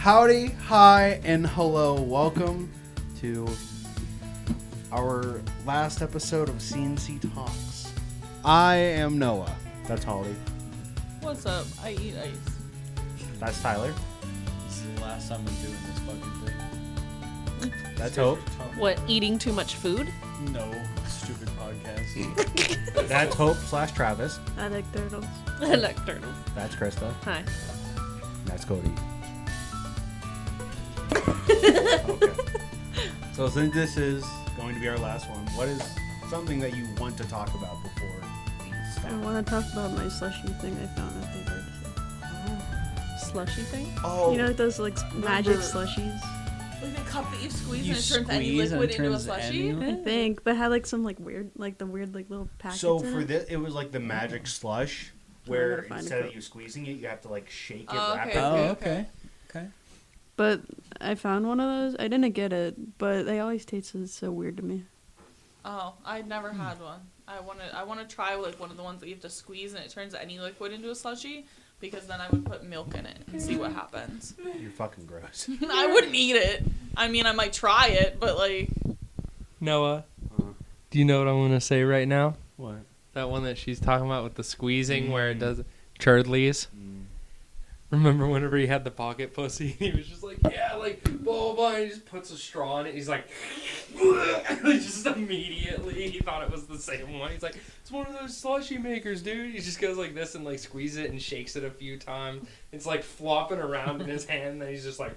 Howdy, hi, and hello. Welcome to our last episode of C&C Talks. I am Noah. That's Holly. What's up? I eat ice. That's Tyler. This is the last time I'm doing this fucking thing. That's Hope. What, eating too much food? No, stupid podcast. That's Hope / Travis. I like turtles. I like turtles. That's Krista. Hi. That's Cody. Okay. So since this is going to be our last one, what is something that you want to talk about before we stop? I want to talk about my slushy thing I found at the yard sale. Slushy thing? Oh, You know those like magic slushies? Like a cup that you squeeze You and it turns any squeeze and liquid it into a turns slushy? any- I think, but had like some like weird, like the weird like little packets. so in for it. this, it was like the magic slush, I where gotta find a instead of cup. you squeezing it, you have to like shake it Oh, okay. rapidly. Okay. But I found one of those. I didn't get it, but they always tasted so weird to me. Oh, I'd never had one. I want to try like one of the ones that you have to squeeze and it turns any liquid into a slushy, because then I would put milk in it and see what happens. You're fucking gross. I wouldn't eat it. I mean, I might try it, but like... Noah, do you know what I want to say right now? What? That one that she's talking about with the squeezing where it does Churdley's. Remember whenever he had the pocket pussy? He was just like, yeah, like, blah, blah, and he just puts a straw in it. He's like, just immediately, he thought it was the same one. He's like, it's one of those slushy makers, dude. He just goes like this and like squeezes it and shakes it a few times. It's like flopping around in his hand, and then he's just like...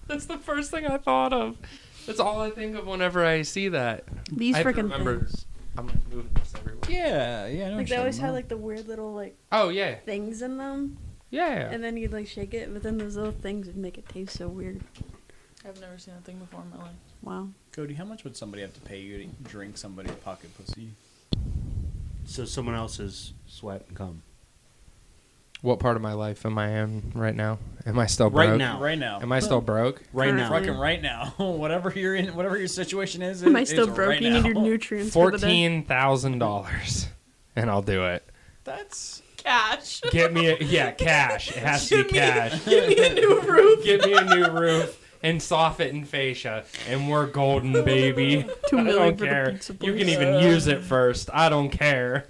That's the first thing I thought of. That's all I think of whenever I see that. These I have to freaking remember. things. I'm like moving this everywhere. Yeah. I know Like what they you're always talking had about. like the weird little like Oh yeah, things in them, yeah. and then you'd like shake it, but then those little things would make it taste so weird. I've never seen that thing before in my life. Wow. Cody, how much would somebody have to pay you to drink somebody's pocket pussy? So someone else's sweat and cum. What part of my life am I in right now? Am I still broke? Right now. Right now. Am I still broke? Right now. Currently. Fucking right now. Whatever you're in, whatever your situation is. Am I is still broke? right You need now. your nutrients for the day. $14,000, and I'll do it. That's Cash. Get me cash. It has to be cash. Give me a new roof. Give me a new roof and soffit and fascia, and we're golden, baby. $2 I million don't for care. the pizza You place. can even use it first. I don't care.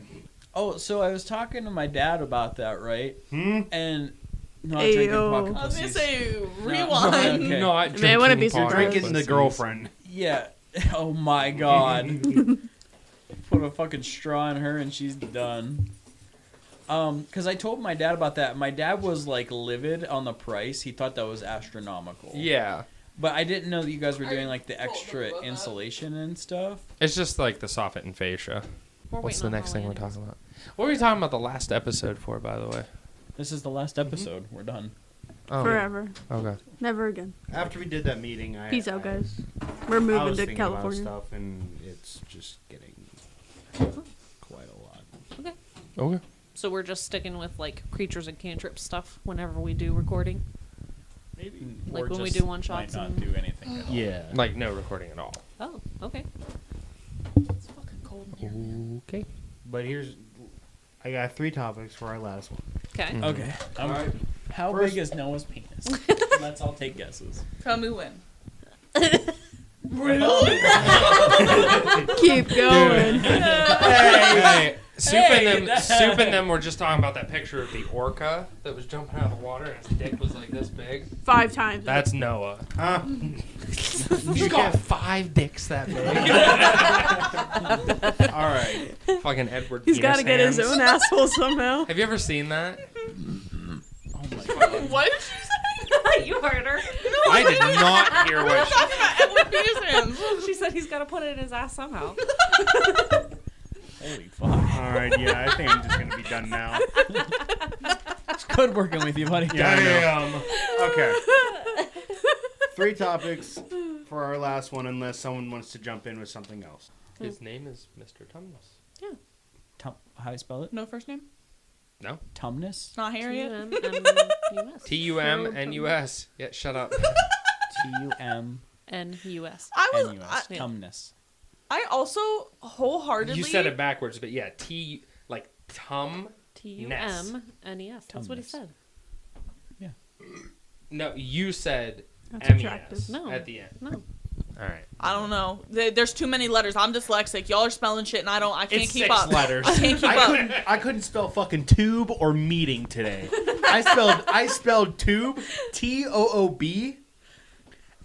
Oh, so I was talking to my dad about that, right? And not Ayo. drinking pocket I was gonna pussies. say No. rewind. Okay. Not Man, I wouldn't be drinking pocket surprised. Drinking the pussies. girlfriend. Yeah. Oh my god. Put a fucking straw in her and she's done. Because I told my dad about that. My dad was like livid on the price. He thought that was astronomical. Yeah. But I didn't know that you guys were doing like the told him extra about that. insulation and stuff. It's just like the soffit and fascia. We're What's waiting the on next thing Holly we're anyways. talking about? What were we talking about the last episode for, by the way? This is the last episode. We're done. Oh, Forever. Okay. Never again. After we did that meeting, Peace out, guys. We're I moving was to thinking California. about stuff, and it's just getting quite a lot. Okay. So we're just sticking with like creatures and cantrip stuff whenever we do recording. Maybe. Like or when we just do one-shots Might not and- do anything at all. Yeah. Like no recording at all. Oh, okay. It's fucking cold in here. man. Okay. But I got 3 topics for our last one. Okay. Okay. Alright. How First- big is Noah's penis? Let's all take guesses. Tell me when. Keep going. Hey, Soup and Hey, Soup and them were just talking about that picture of the orca that was jumping out of the water and his dick was like this big. 5 times. That's Noah. Huh? He's got 5 dicks that big. All right. Fucking Edward. He's got to get his hands. own asshole somehow. Have you ever seen that? Oh my god. What did you say? You heard her. I did not hear what. Talking about Edward penis hands. She said he's got to put it in his ass somehow. Holy fuck. All right. Yeah, I think I'm just gonna be done now. It's good working with you, buddy. Yeah, Okay. 3 topics for our last one, unless someone wants to jump in with something else. His name is Mr. Tumnus. How do you spell it? No first name? No. Tumnus? Not Harriet? T-U-M-N-U-S. T-U-M-N-U-S. Yeah, shut up. T-U-M-N-U-S. N-U-S. Tumnus. I also wholeheartedly... You said it backwards, but yeah, like tum. T-U-M-N-E-S. That's what he Tumnus. said. No, you said That's MES attractive. No. at the end. No. All right. I don't know. There's too many letters. I'm dyslexic. Y'all are spelling shit, and I can't It's keep 6 up. letters. I can't keep up. I couldn't spell fucking tube or meeting today. I spelled tube, TOOB,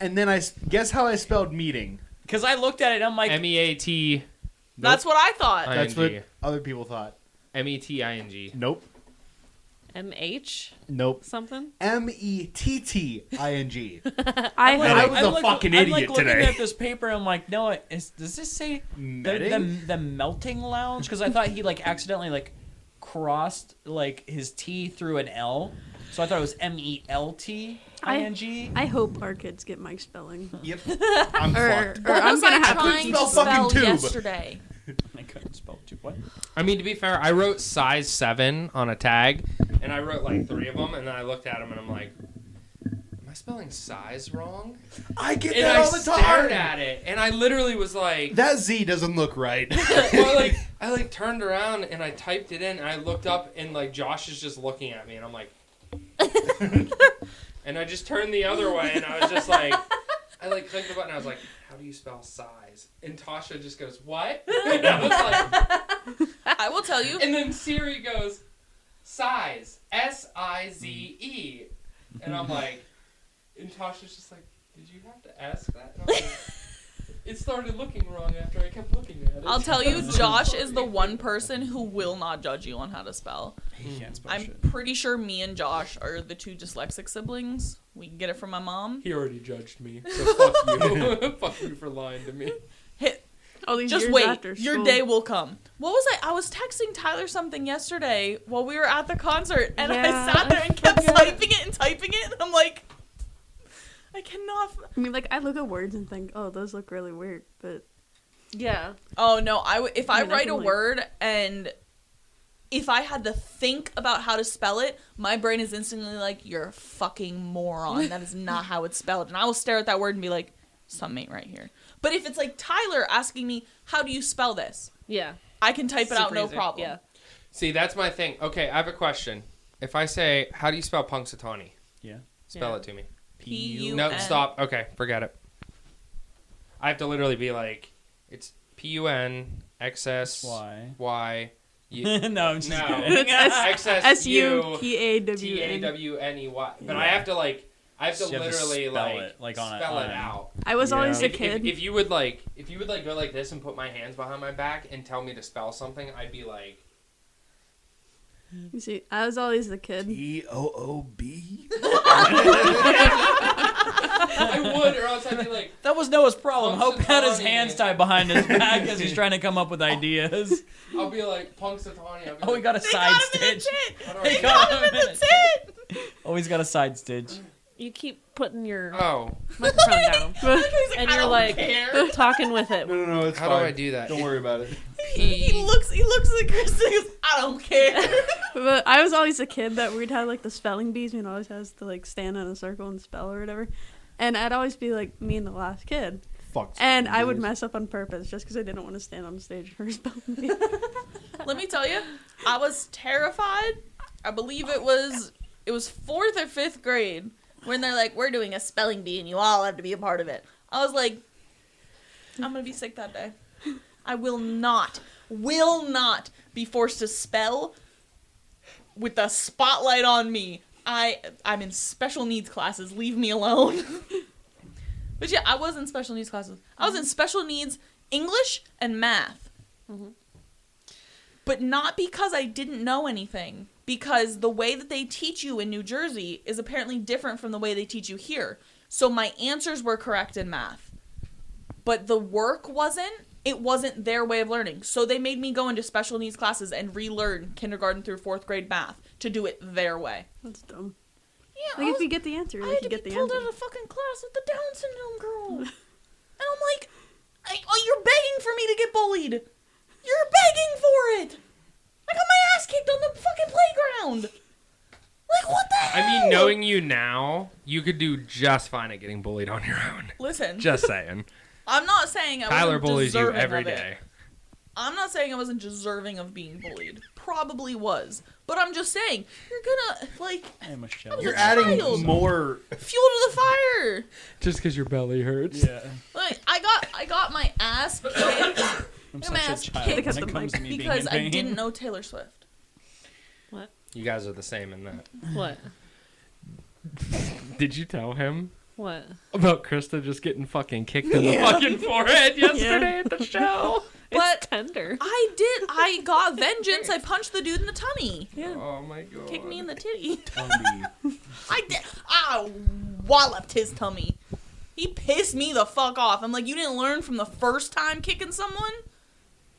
and then guess how I spelled meeting. Because I looked at it and I'm like, MEAT. That's what I thought. That's what ING. other people thought. METING. Nope. MH Nope. something. METTING. I Like, have I was a fucking I'm idiot like looking today. at this paper and I'm like, no, does this say the melting lounge? Because I thought he like accidentally like crossed like his T through an L, so I thought it was MELTING. I hope our kids get Mike's spelling. Yep. I'm Or fucked. What I'm was gonna I have to trying to spell fucking spell tube. yesterday? I couldn't spell too what. I mean, to be fair, I wrote size 7 on a tag, and I wrote like 3 of them, and then I looked at them, and I'm like, am I spelling size wrong? I get And that I all the stared time. at it, and I literally was like, That Z doesn't look right. well, I turned around, and I typed it in, and I looked up, and like Josh is just looking at me, and I'm like, and I just turned the other way, and I was just like, I like clicked the button, and I was like, how do you spell size? And Tasha just goes, what? And I was like, I will tell you. and then Siri goes, size, SIZE. And I'm like, and Tasha's just like, did you have to ask that? And I was like, it started looking wrong after I kept looking at it. I'll tell you, Josh is the one person who will not judge you on how to spell. He can't spell I'm shit. pretty sure me and Josh are the 2 dyslexic siblings. We can get it from my mom. He already judged me, so fuck you. Fuck you for lying to me. all these Just years wait. after Your school. day will come. What was I? I was texting Tyler something yesterday while we were at the concert, and Yeah, I sat there and kept forgot. typing it, and I'm like, I cannot. I mean, like I look at words and think, oh, those look really weird, but Yeah. Oh no! If I I mean, I write can, a like- word and if I had to think about how to spell it, my brain is instantly like, "You're a fucking moron. That is not how it's spelled." And I will stare at that word and be like, "Something ain't right here." But if it's like Tyler asking me, "How do you spell this?" Yeah. I can type it out, Super no easy. problem. Yeah. See, that's my thing. Okay, I have a question. If I say, how do you spell Punxsutawney? Yeah. Spell Yeah. it to me. P-U-N. No, stop. Okay, forget it. I have to literally be like, it's PUNXSY. Why? U- No, I'm just No. kidding. SUPAWN. TAWNEY. But I have to like, I have to You have to literally spell like it, like, on spell a- it out. I was always a If kid. you would like go like this and put my hands behind my back and tell me to spell something, I'd be like, You see, I was always the kid. TOOB. I would, or else I'd be like, That was Noah's problem. Hope had his Punxsutawney. hands tied behind his back as he's trying to come up with ideas. I'll be like Punxsutawney. I'll be Oh, we like, got a They side got him in the stitch. tit. how do I They do got that? him in In the a tit. Oh, he's got a side stitch. You keep putting your Oh, microphone down. He's like, And "I you're don't like care." talking with it. No, it's how fine. do I do that? Don't worry about it. He looks at Chris and goes, "I don't care." But I was always a kid that we'd have like the spelling bees. We'd always have to like stand in a circle and spell or whatever. And I'd always be like me and the last kid. Fuck. And I would mess. mess up on purpose just because I didn't want to stand on stage for a spelling bee. Let me tell you, I was terrified. I believe it was 4th or 5th grade when they're like, "We're doing a spelling bee and you all have to be a part of it." I was like, I'm gonna be sick that day. I will not be forced to spell with the spotlight on me. I'm in special needs classes. Leave me alone. But yeah, I was in special needs classes. I was in special needs English and math. Mhm. But not because I didn't know anything. Because the way that they teach you in New Jersey is apparently different from the way they teach you here. So my answers were correct in math. But the work wasn't. It wasn't their way of learning. So they made me go into special needs classes and relearn kindergarten through 4th grade math to do it their way. That's dumb. Yeah, Like if you get the answer, I like had you to get be the pulled answer. out of fucking class with the Down syndrome girl. And I'm like, you're begging for me to get bullied. You're begging for it. I got my ass kicked on the fucking playground. Like, what the hell? I mean, knowing you now, you could do just fine at getting bullied on your own. Listen, Just saying. I'm not saying I Tyler wasn't bullies you deserving every of it. day. I'm not saying I wasn't deserving of being bullied. Probably was. But I'm just saying, you're gonna, like, Hey, Michelle. was You're a adding child. more. fuel to the fire. Just because your belly hurts. Yeah. Like, I got my ass kicked I'm I'm such ass a child kicked when it comes to me because being in I pain. didn't know Taylor Swift. You guys are the same in that. What? Did you tell him What? about Krista just getting fucking kicked in the fucking forehead yesterday at the show? But It's tender. I got vengeance. I punched the dude in the tummy. Yeah. Oh my god. Kicked me in the titty. Tummy. I walloped his tummy. He pissed me the fuck off. I'm like, you didn't learn from the first time kicking someone?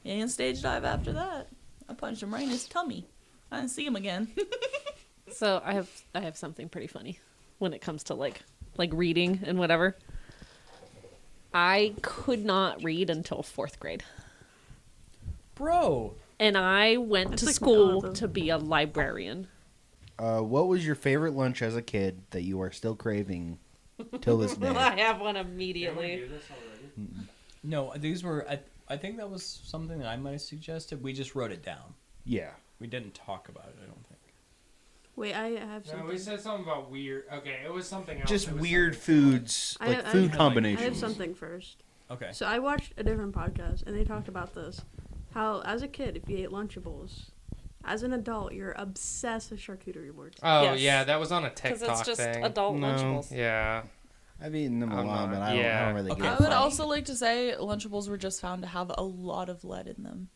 He didn't stage dive after that. I punched him right in his tummy. I didn't see him again. So I have something pretty funny when it comes to like reading and whatever. I could not read until 4th grade. Bro. And I went That's to like school my to be a librarian. What was your favorite lunch as a kid that you are still craving till this day? I have one immediately. No, these were. I think that was something that I might have suggested. We just wrote it down. Yeah. We didn't talk about it. I don't think. Wait, I have No, something. we said something about weird. Okay, it was something else. Just It was weird something- foods, I- like I- food I- combinations. I have something first. Okay. So I watched a different podcast, and they talked about this. How, as a kid, if you ate Lunchables, as an adult, you're obsessed with charcuterie boards. Oh Yes. yeah, that was on a Because TikTok it's just thing. adult No. Lunchables. Yeah. I've eaten them a I'm lot, not- but I yeah. don't really Okay. get I it. would also like to say Lunchables were just found to have a lot of lead in them.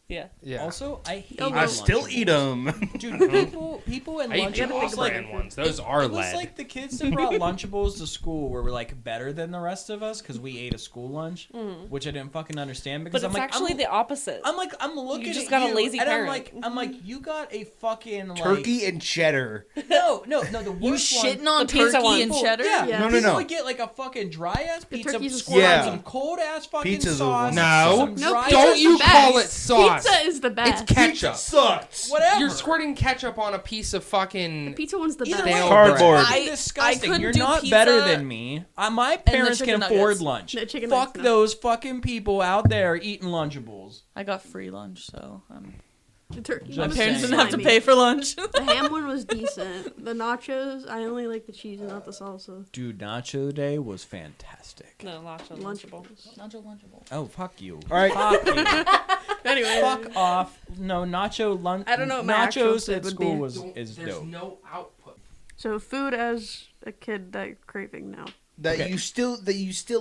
Yeah. Yeah. Also, I hate. Oh, I well- still eat them. Dude, people in I eat Lunchables off like. brand ones. Those are It was lead. like the kids that brought Lunchables to school were like better than the rest of us because we ate a school lunch, which I didn't fucking understand because But I'm it's like, actually the opposite. I'm looking. You just at got a you, lazy and parent. I'm like, you got a fucking like, Turkey and cheddar. No, the You worst one. shitting on The pizza turkey one. and People- cheddar? Yeah, Yeah. No, no, people no. would get like a fucking dry ass The pizza, turkey's squirt Yeah. on some cold ass fucking Pizza's a sauce. No. some No, dry Don't pizza's you the call best. it sauce. Pizza is the best. It's ketchup. Sucks. whatever. You're squirting ketchup on a piece of fucking. Pizza one's the Either best. way, Cardboard. it's I disgusting. couldn't You're do not pizza better than me. My parents chicken can afford nuggets. lunch. The chicken Fuck nuggets, no. those fucking people out there eating Lunchables. I got free lunch, so The turkey My one was parents saying. didn't have to slimy. pay for lunch. The ham one was decent. The nachos, I only like the cheese and not the salsa. Dude, Nacho Day was fantastic. No, Lunchable. Lunchables. Lunchable. Oh, fuck you. All right. Fuck you. Anyway, Fuck off. No, nacho lunch. I don't know what my actual Nachos food at would school be. is There's dope. no output. so food as a kid that you're craving now. That Okay. you still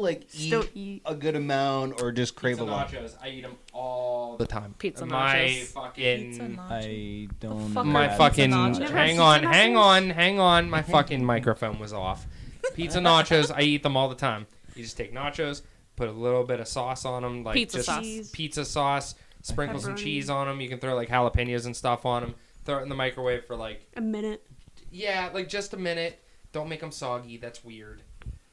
like Still eat eat. a good amount or just crave Pizza a lot. nachos. I eat them all the time. Pizza My nachos. fucking. Pizza nachos. I don't fuck know. My Pizza fucking. nachos. Never Hang had on, pizza hang nachos? on, hang on. My fucking microphone was off. Pizza nachos. I eat them all the time. You just take nachos, put a little bit of sauce on them, like Pizza just sauce. Cheese. pizza sauce. Sprinkle some Pepperoni. cheese on them. You can throw like jalapenos and stuff on them. Throw it in the microwave for like A minute. like just a minute. Don't make them soggy. That's weird.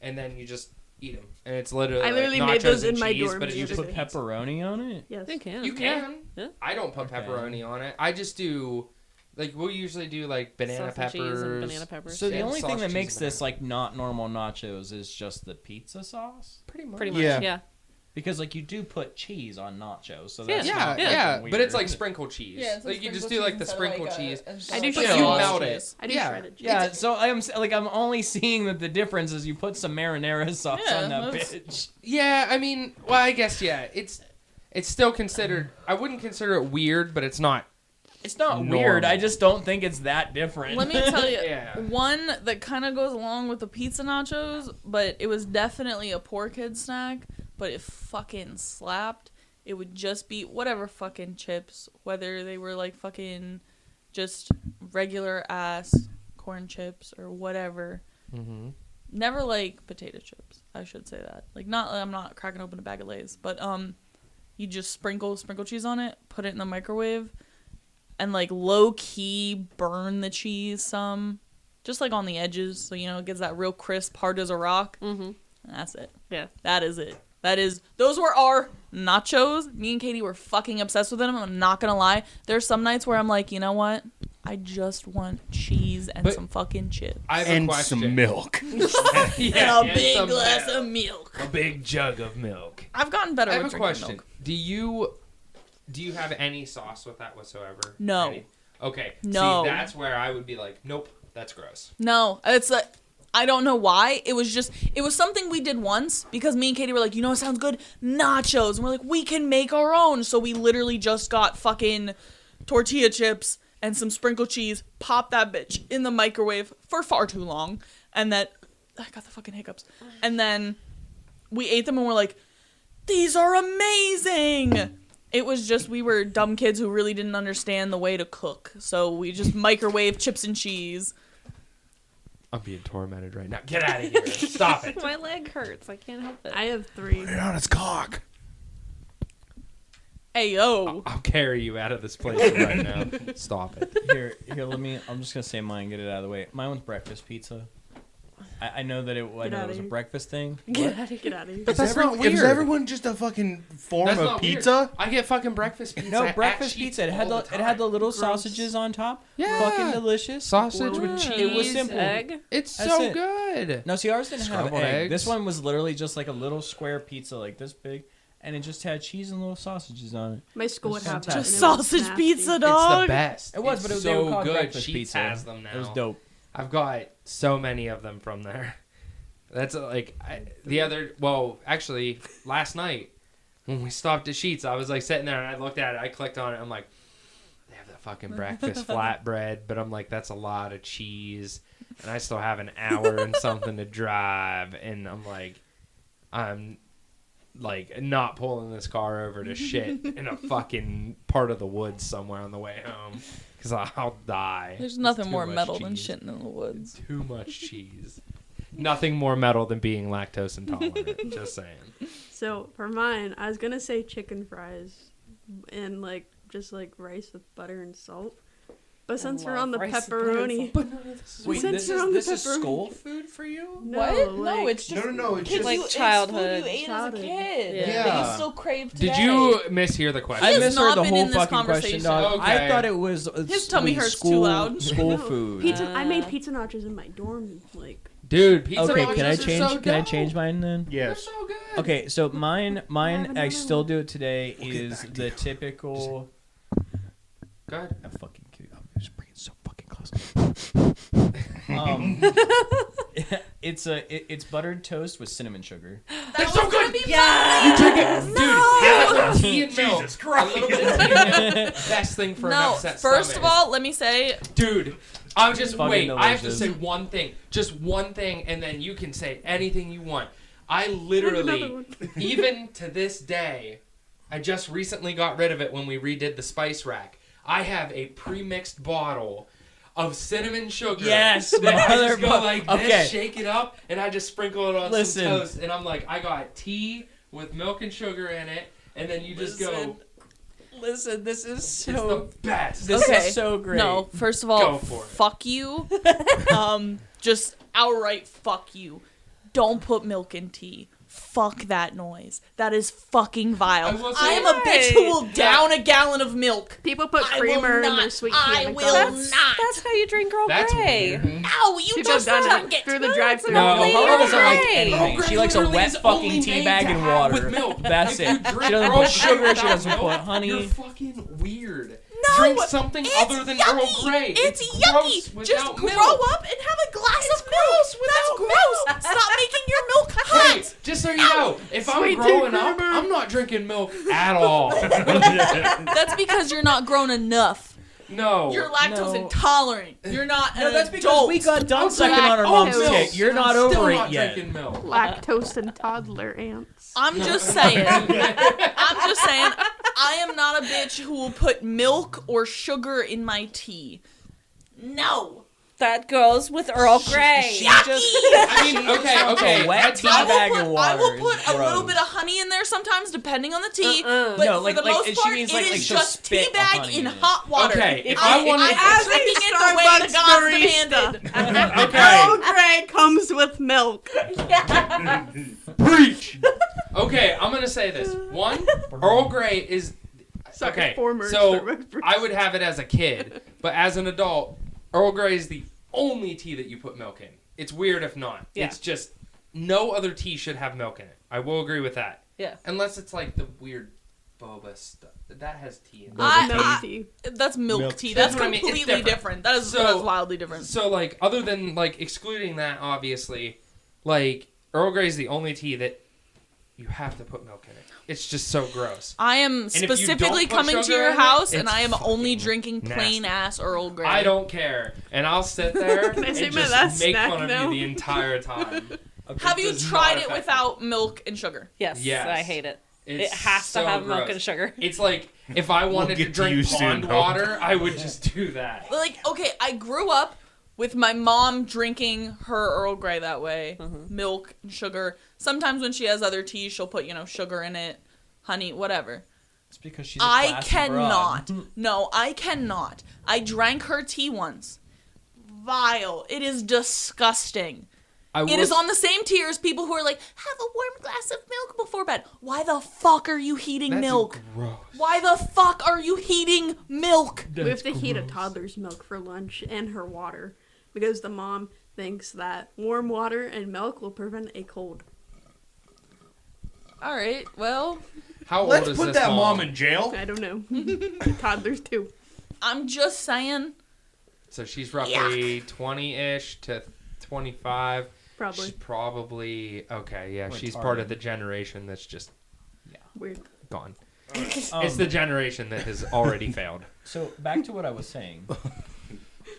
And then you just eat them, and it's literally I literally like made nachos those and in my cheese, dorm but the you other just Put day. pepperoni on it? Yes. You can. you can. Yeah. I don't put Okay. pepperoni on it. I just do like we'll usually do like banana Sausage cheese and peppers. banana peppers. So the Yeah, only thing sausage, that cheese, makes and this like not normal nachos is just the pizza sauce. Pretty much. Pretty much. Yeah. Yeah. Because like you do put cheese on nachos, so Yeah. that's Yeah, not yeah, fucking but it's weird. like sprinkle cheese. Yeah, it's like you just do like the sprinkle cheese. I do But shredded you cheese. melt it. I do yeah. shredded cheese. Yeah, so I'm only seeing that the difference is you put some marinara sauce Yeah, on that that's- bitch. Yeah, I mean, well, I guess yeah. It's still considered. I wouldn't consider it weird, but it's not. It's not Normal. weird. I just don't think it's that different. Let me tell you, Yeah. one that kind of goes along with the pizza nachos, but it was definitely a poor kid snack, but it fucking slapped. It would just be whatever fucking chips, whether they were like fucking just regular ass corn chips or whatever. Mm-hmm. Never like potato chips, I should say that. Like I'm not cracking open a bag of Lay's, but you just sprinkle cheese on it, put it in the microwave, and like low key burn the cheese some, just like on the edges, so you know it gets that real crisp, hard as a rock. Mm-hmm. And that's it. Yeah. That is it. Those were our nachos. Me and Katie were fucking obsessed with them. I'm not gonna lie. There's some nights where I'm like, you know what? I just want cheese and But- some fucking chips. I have a And question. some milk. Yeah, And a big some glass milk. of milk. A big jug of milk. I've gotten better I with have a drinking question. milk. Do you Do you have any sauce with that whatsoever? No. Okay. No. See, that's where I would be like, nope, that's gross. No, it's like, I don't know why. It was something we did once because me and Katie were like, you know what sounds good? Nachos. And we're like, we can make our own. So we literally just got fucking tortilla chips and some sprinkled cheese, popped that bitch in the microwave for far too long. And then, I got the fucking hiccups. And then we ate them and we're like, these are amazing. It was just, we were dumb kids who really didn't understand the way to cook. So we just microwave chips and cheese. I'm being tormented right now. Get out of here. Stop it. My leg hurts. I can't help it. I have 3. Put it on its cock. Hey, yo. I'll carry you out of this place right now. Stop it. Here, I'm just gonna say mine. Get it out of the way. Mine was breakfast pizza. I know that it was a here. breakfast thing. Get out of here. Is that's not weird. Is everyone just a fucking form That's of not pizza? weird. I get fucking breakfast pizza. No, at breakfast Sheetz pizza. It had all the little Gross. sausages on top. Yeah. Fucking delicious. Sausage with cheese. It was simple. Egg. It's That's so it. good. No, see, ours didn't have Scrambled egg. eggs. This one was literally just like a little square pizza, like this big, and it just had cheese and little sausages on it. My school would have that. Just and it was sausage nasty. pizza, dog. It's the best. It was, It's but they so were called good. breakfast Sheetz pizza. has them now. It was dope. I've got so many of them from there. That's like actually last night when we stopped at Sheetz, I was like sitting there and I looked at it, I clicked on it, I'm like, they have the fucking breakfast flatbread, but I'm like, that's a lot of cheese, and I still have an hour and something to drive, and I'm like not pulling this car over to shit in a fucking part of the woods somewhere on the way home, because I'll die. There's nothing Too more much metal than cheese. shitting in the woods. Too much cheese. Nothing more metal than being lactose intolerant. Just saying. So for mine, I was gonna say chicken fries, and just rice with butter and salt. But since we're on the pepperoni, Wait, Since this you're on the is pepperoni- school food for you? No, it's just No, it's kids, just like childhood. It's food you ate Childhood. as a kid. Yeah. That you still crave today. Did you mishear the question? I has misheard not the been whole in this fucking question, conversation. dog. Okay. I thought it was His tummy hurts too school, loud. School No. food. pizza. I made pizza nachos in my dorm. Dude, pizza Okay, nachos can I are change? so Can I dope. change mine then? They're Yes. so good. Okay, so mine, I another still one. do it today. We'll get Is back to the you. typical? Go ahead. I'm just bringing it so fucking close. It's buttered toast with cinnamon sugar. That's so good. You drink it, dude. Have it with tea and milk. Jesus Christ. A little bit of tea and milk. Best thing for an No, upset first stomach. of all, let me say, Dude, I was just Fucking wait. I have to delicious. say one thing, just one thing, and then you can say anything you want. I Another literally, one. even to this day, I just recently got rid of it when we redid the spice rack. I have a pre-mixed bottle of cinnamon sugar. Yes, that I just go motherfucker. like this, Okay. shake it up, and I just sprinkle it on Listen. some toast, and I'm like, I got tea with milk and sugar in it, and then you just go. Listen, this is It's the best. This Okay. is so great. no, first of Go all, for it. fuck you. Just outright fuck you. Don't put milk in tea. Fuck that noise. That is fucking vile. I will I say- am a bitch who will down a gallon of milk. People put I will creamer in not. their sweet tea. I at will McDonald's. not. That's how you drink Earl That's Grey. weird. No, you People just have done drink it it through the drive-thru. No, Lovely Laura doesn't like Earl anything. Grey She likes a literally wet is fucking only tea made bag to and have water. with milk. That's If it. you She drink doesn't Earl put sugar. Grey She doesn't without put milk, honey. You're fucking weird. No, Drink something it's other than yucky. Earl Grey. It's gross yucky. Just without grow milk. up and have a glass of milk. gross That's without gross. milk. Stop making your milk Hey, hot. just so you know, if I'm Sweet tea growing up, creamer. I'm not drinking milk at all. That's because you're not grown enough. No. You're lactose No. intolerant. You're not an No, that's because adult. we got done I'm sucking on our lactose mom's milk, tit. You're and not I'm still over not it yet. drinking milk. Lactose and toddler ants. I'm just saying. I'm just saying. I am not a bitch who will put milk or sugar in my tea. No. That goes with Earl Grey. She just. I mean, okay. A wet that's tea not- bag of I water. will is put a little gross. bit of honey in there sometimes, depending on the tea. But No, for like- the like, most she part, means it like is she'll just spit tea a bag honey in in it. hot water. Okay, if I wanted- I'm drinking it the way the gods demanded. Earl Grey comes with milk. Preach. Okay, I'm gonna say this. One, Earl Grey is okay. Former So Starbucks. I would have it as a kid, but as an adult, Earl Grey is the only tea that you put milk in. It's weird if not. Yeah. It's just no other tea should have milk in it. I will agree with that. Yeah. Unless it's like the weird boba stuff. That has tea in it. Milk tea. That's milk, Milk tea. tea. That's That's what I mean. It's completely different. different. So- That's wildly different. So, like, other than, like, excluding that, obviously, like, Earl Grey is the only tea that you have to put milk in it. It's just so gross. I am if you specifically don't put coming to sugar your in it, house, and it's I am only fucking drinking plain ass Earl Grey. I don't care. And I'll sit there Can I and say my just last make snack fun of now? you the entire time. Have you does not tried it affect without milk and sugar? Yes, Yes. I hate it. It's It has so to have milk gross. and sugar. It's like, if I wanted to get to drink you soon, pond Hope. water, I would just do that. Like, okay, I grew up with my mom drinking her Earl Grey that way. Milk and sugar. Sometimes when she has other teas, she'll put, sugar in it, honey, whatever. It's because she's a I classy cannot. broad. No, I cannot. I drank her tea once. Vile. It is disgusting. It is on the same tier as people who are like, have a warm glass of milk before bed. Why the fuck are you heating milk? Gross. Why the fuck are you heating milk? We have to heat a toddler's milk for lunch and her water because the mom thinks that warm water and milk will prevent a cold. All right, well, How old Let's is put this that mom in jail. I don't know. Toddlers too. I'm just saying. So she's roughly 20-ish to 25. Probably. She's probably, okay, yeah, she's Retarded. part of the generation that's just Weird. gone. Um, It's the generation that has already failed. So back to what I was saying.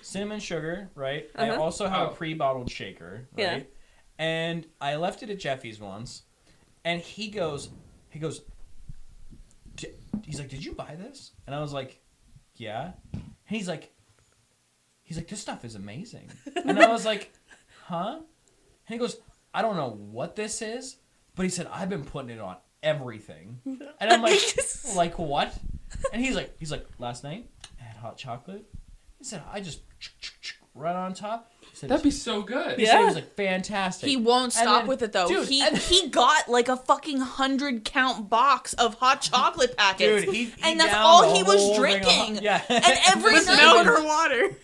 Cinnamon sugar, right? I Uh-huh. also have Oh. a pre-bottled shaker, right? Yeah. And I left it at Jeffy's once, and he goes, he's like, "Did you buy this?" And I was like, "Yeah." And he's like, "This stuff is amazing." And I was like, "Huh?" And he goes, "I don't know what this is, but he said I've been putting it on everything." And I'm like what? And he's like, last night I had hot chocolate. He said I just right on top. He said, That'd be so good. he said it was Yeah. like fantastic. He won't And stop then- with it though. dude, He got like a fucking 100-count box of hot chocolate packets. Dude, he and that's downed all the he was whole ring of drinking. hot- yeah. And every With night milk when- or water.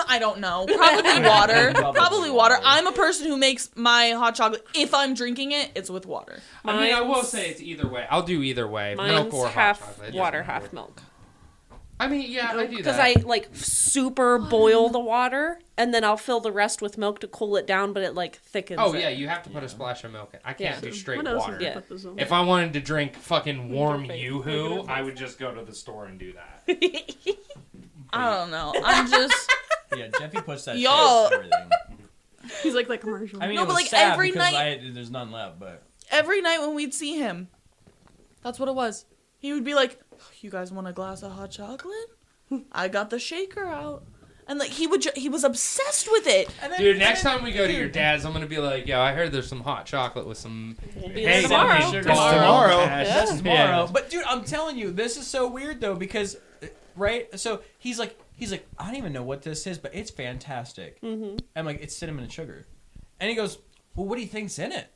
I don't know. Probably water. Probably Probably water. water. I'm a person who makes my hot chocolate. If I'm drinking it, it's with water. I mean, I will Mine's- say it's either way. I'll do either way. Mine's Milk or half hot chocolate. water, Doesn't half matter. milk. I mean, yeah, I do Because that. I like super boil the water, and then I'll fill the rest with milk to cool it down, but it like thickens. Oh, it. yeah, you have to put a splash of milk in. I can't Yeah. do straight What else water. would you Yeah. put this on? If I wanted to drink fucking warm Make it Yoo-Hoo, up. I would just go to the store and do that. I don't know. I'm just. Yeah, Jeffy puts that Y'all- shit in everything. He's like that commercial. I mean, No, it but, was like, sad every because night- there's none left, but Every night when we'd see him, that's what it was. He would be like, "You guys want a glass of hot chocolate? I got the shaker out." And like he was obsessed with it. Dude, next time we go to your dad's, I'm gonna be like, yo, I heard there's some hot chocolate with some. We'll be Hey, there tomorrow. sugar Tomorrow. Ash. that's tomorrow. Yeah. But dude, I'm telling you, this is so weird though because, right? So he's like, I don't even know what this is, but it's fantastic. Mm-hmm. I'm like, it's cinnamon and sugar, and he goes, well, what do you think's in it?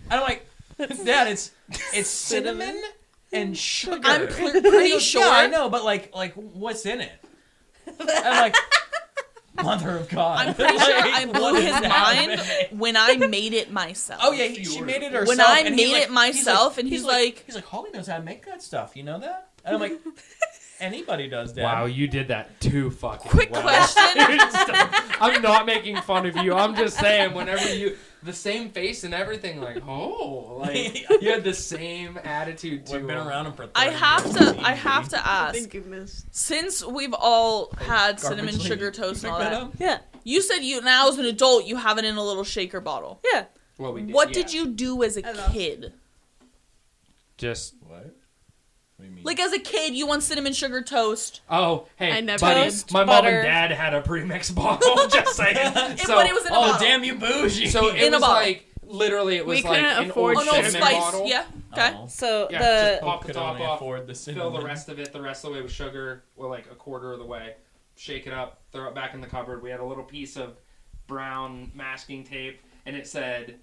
And I'm like, Dad, it's cinnamon and sugar. I'm And he pretty goes, sure. Yeah, I know, but like what's in it? I'm like, Mother of God. I'm pretty sure I Like, blew what his is mind happening? when I made it myself. Oh yeah, she made it herself. When I and he's made like- it myself, and he's like, Holly knows how to make that stuff. You know that? And I'm like, anybody does, Dad. Wow, you did that too fucking Quick well. question. I'm not making fun of you. I'm just saying, whenever the same face and everything, like, oh, like you had the same attitude too. We've been around him for 30 I have years. to I ask. think you missed. Since we've all had Garbage cinnamon lady. sugar toast and all Pick that, up? Yeah, you said you now as an adult you have it in a little shaker bottle. yeah. Well, we did, What yeah. did you do as a I know. kid? Just? What? What do you mean? Like as a kid, you want cinnamon sugar toast. Oh, hey, I never buddy, Toast, my mom butter. and dad had a pre-mix bottle. Just saying. So, but it was in a oh, bottle. damn you, bougie. so it in a was bottle. like literally, it was We like couldn't an afford old An old cinnamon spice. bottle. Yeah. Okay. Oh. So Yeah, the just pop the Could top only off. afford the Fill cinnamon. the rest of it the way with sugar, or like a quarter of the way. Shake it up, throw it back in the cupboard. We had a little piece of brown masking tape, and it said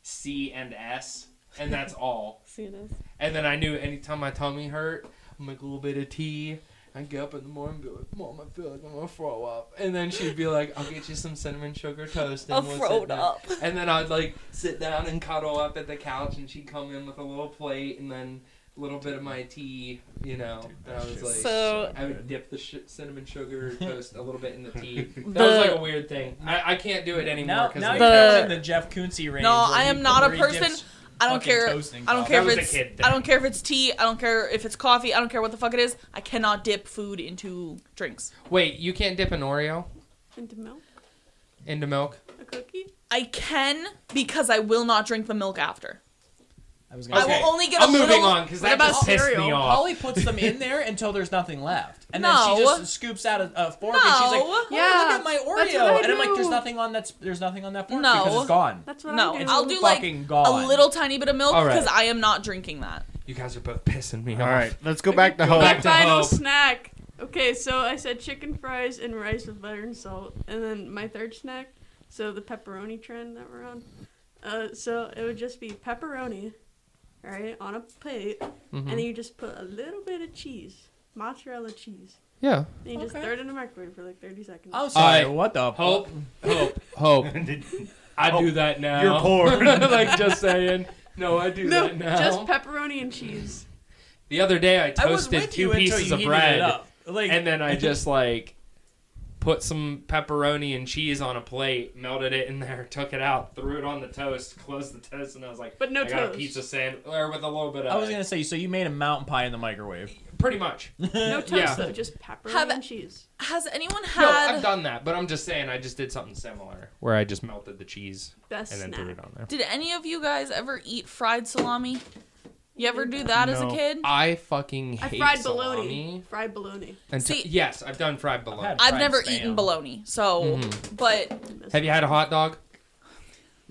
C and S, and that's all. CNS. And then I knew anytime my tummy hurt, I'd make a little bit of tea. I'd get up in the morning and be like, Mom, I feel like I'm gonna throw up. And then she'd be like, I'll get you some cinnamon sugar toast. And I'll we'll throw sit it down." up. And then I'd like sit down and cuddle up at the couch, and she'd come in with a little plate, and then little bit of my tea, and I was like, So- I would dip the cinnamon sugar toast a little bit in the tea. That The- was like a weird thing. I can't do it anymore Now because you're The- going in the Jeff Kunze range. No, where I he- am not a where he person. dips I don't fucking care. toast in I don't coffee. care That if was a it's. kid thing. I don't care if it's tea. I don't care if it's coffee. I don't care what the fuck it is. I cannot dip food into drinks. Wait, you can't dip an Oreo Into milk, into milk? a cookie. I can because I will not drink the milk after. I was I gonna say. will only get I'm a moving little. on because What that about just pissed me cereal? off. Holly puts them in there until there's nothing left, and No. then she just scoops out a fork, and she's like, No. "Oh, Yeah, look at my that's what Oreo," I and I'm like, do. "There's nothing on that fork No. because it's gone." That's what No, I do. I'll do like Fucking gone. a little tiny bit of milk All right. because I am not drinking that. You guys are both pissing me off. All right, let's go back to Go Hope. back to final Hope. snack. Okay, so I said chicken fries and rice with butter and salt, and then my third snack. So the pepperoni trend that we're on. So it would just be pepperoni, right, on a plate, and then you just put a little bit of cheese, mozzarella cheese. Yeah. Then you just Okay. throw it in the microwave for like 30 seconds. I'm sorry. Alright. What the Hope. I do that now. You're poor. Like, just saying. No, I do No, that now. just pepperoni and cheese. The other day, I I was toasted with 2 you until pieces you of heated bread, it up. Like, and then I just put some pepperoni and cheese on a plate, melted it in there, took it out, threw it on the toast, closed the toast, and I was like, But no I got a toast. pizza sandwich, or with a little bit of. I was gonna say, so you made a mountain pie in the microwave. pretty much. No toast Yeah. though, just pepperoni Have- and cheese. Has anyone No, had? I've done that, but I'm just saying I just did something similar where I just melted the cheese Best and then snack. threw it on there. Did any of you guys ever eat fried salami? You ever do that as a No. kid? I fucking I hate fried salami. bologna. Fried bologna. See- Yes, I've done fried bologna. had- I've fried never spam. eaten bologna, so Mhm. but Have you had a hot dog?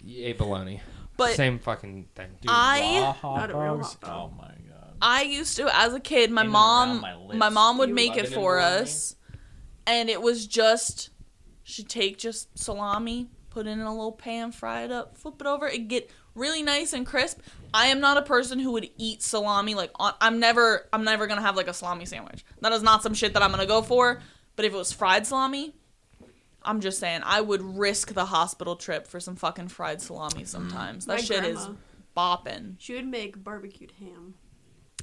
You ate bologna. but Same fucking thing. Dude, I- raw hot Not a real dogs. hot dog. Oh my god. I used to as a kid. My In and mom, around my lips. my mom would You make love it it in for bologna? us, and it was just she'd take just salami, put it in a little pan, fry it up, flip it over, it get really nice and crisp. I am not a person who would eat salami like on. I'm never gonna have like a salami sandwich. That is not some shit that I'm gonna go for. But if it was fried salami, I'm just saying I would risk the hospital trip for some fucking fried salami sometimes. That My shit grandma. is bopping. She would make barbecued ham.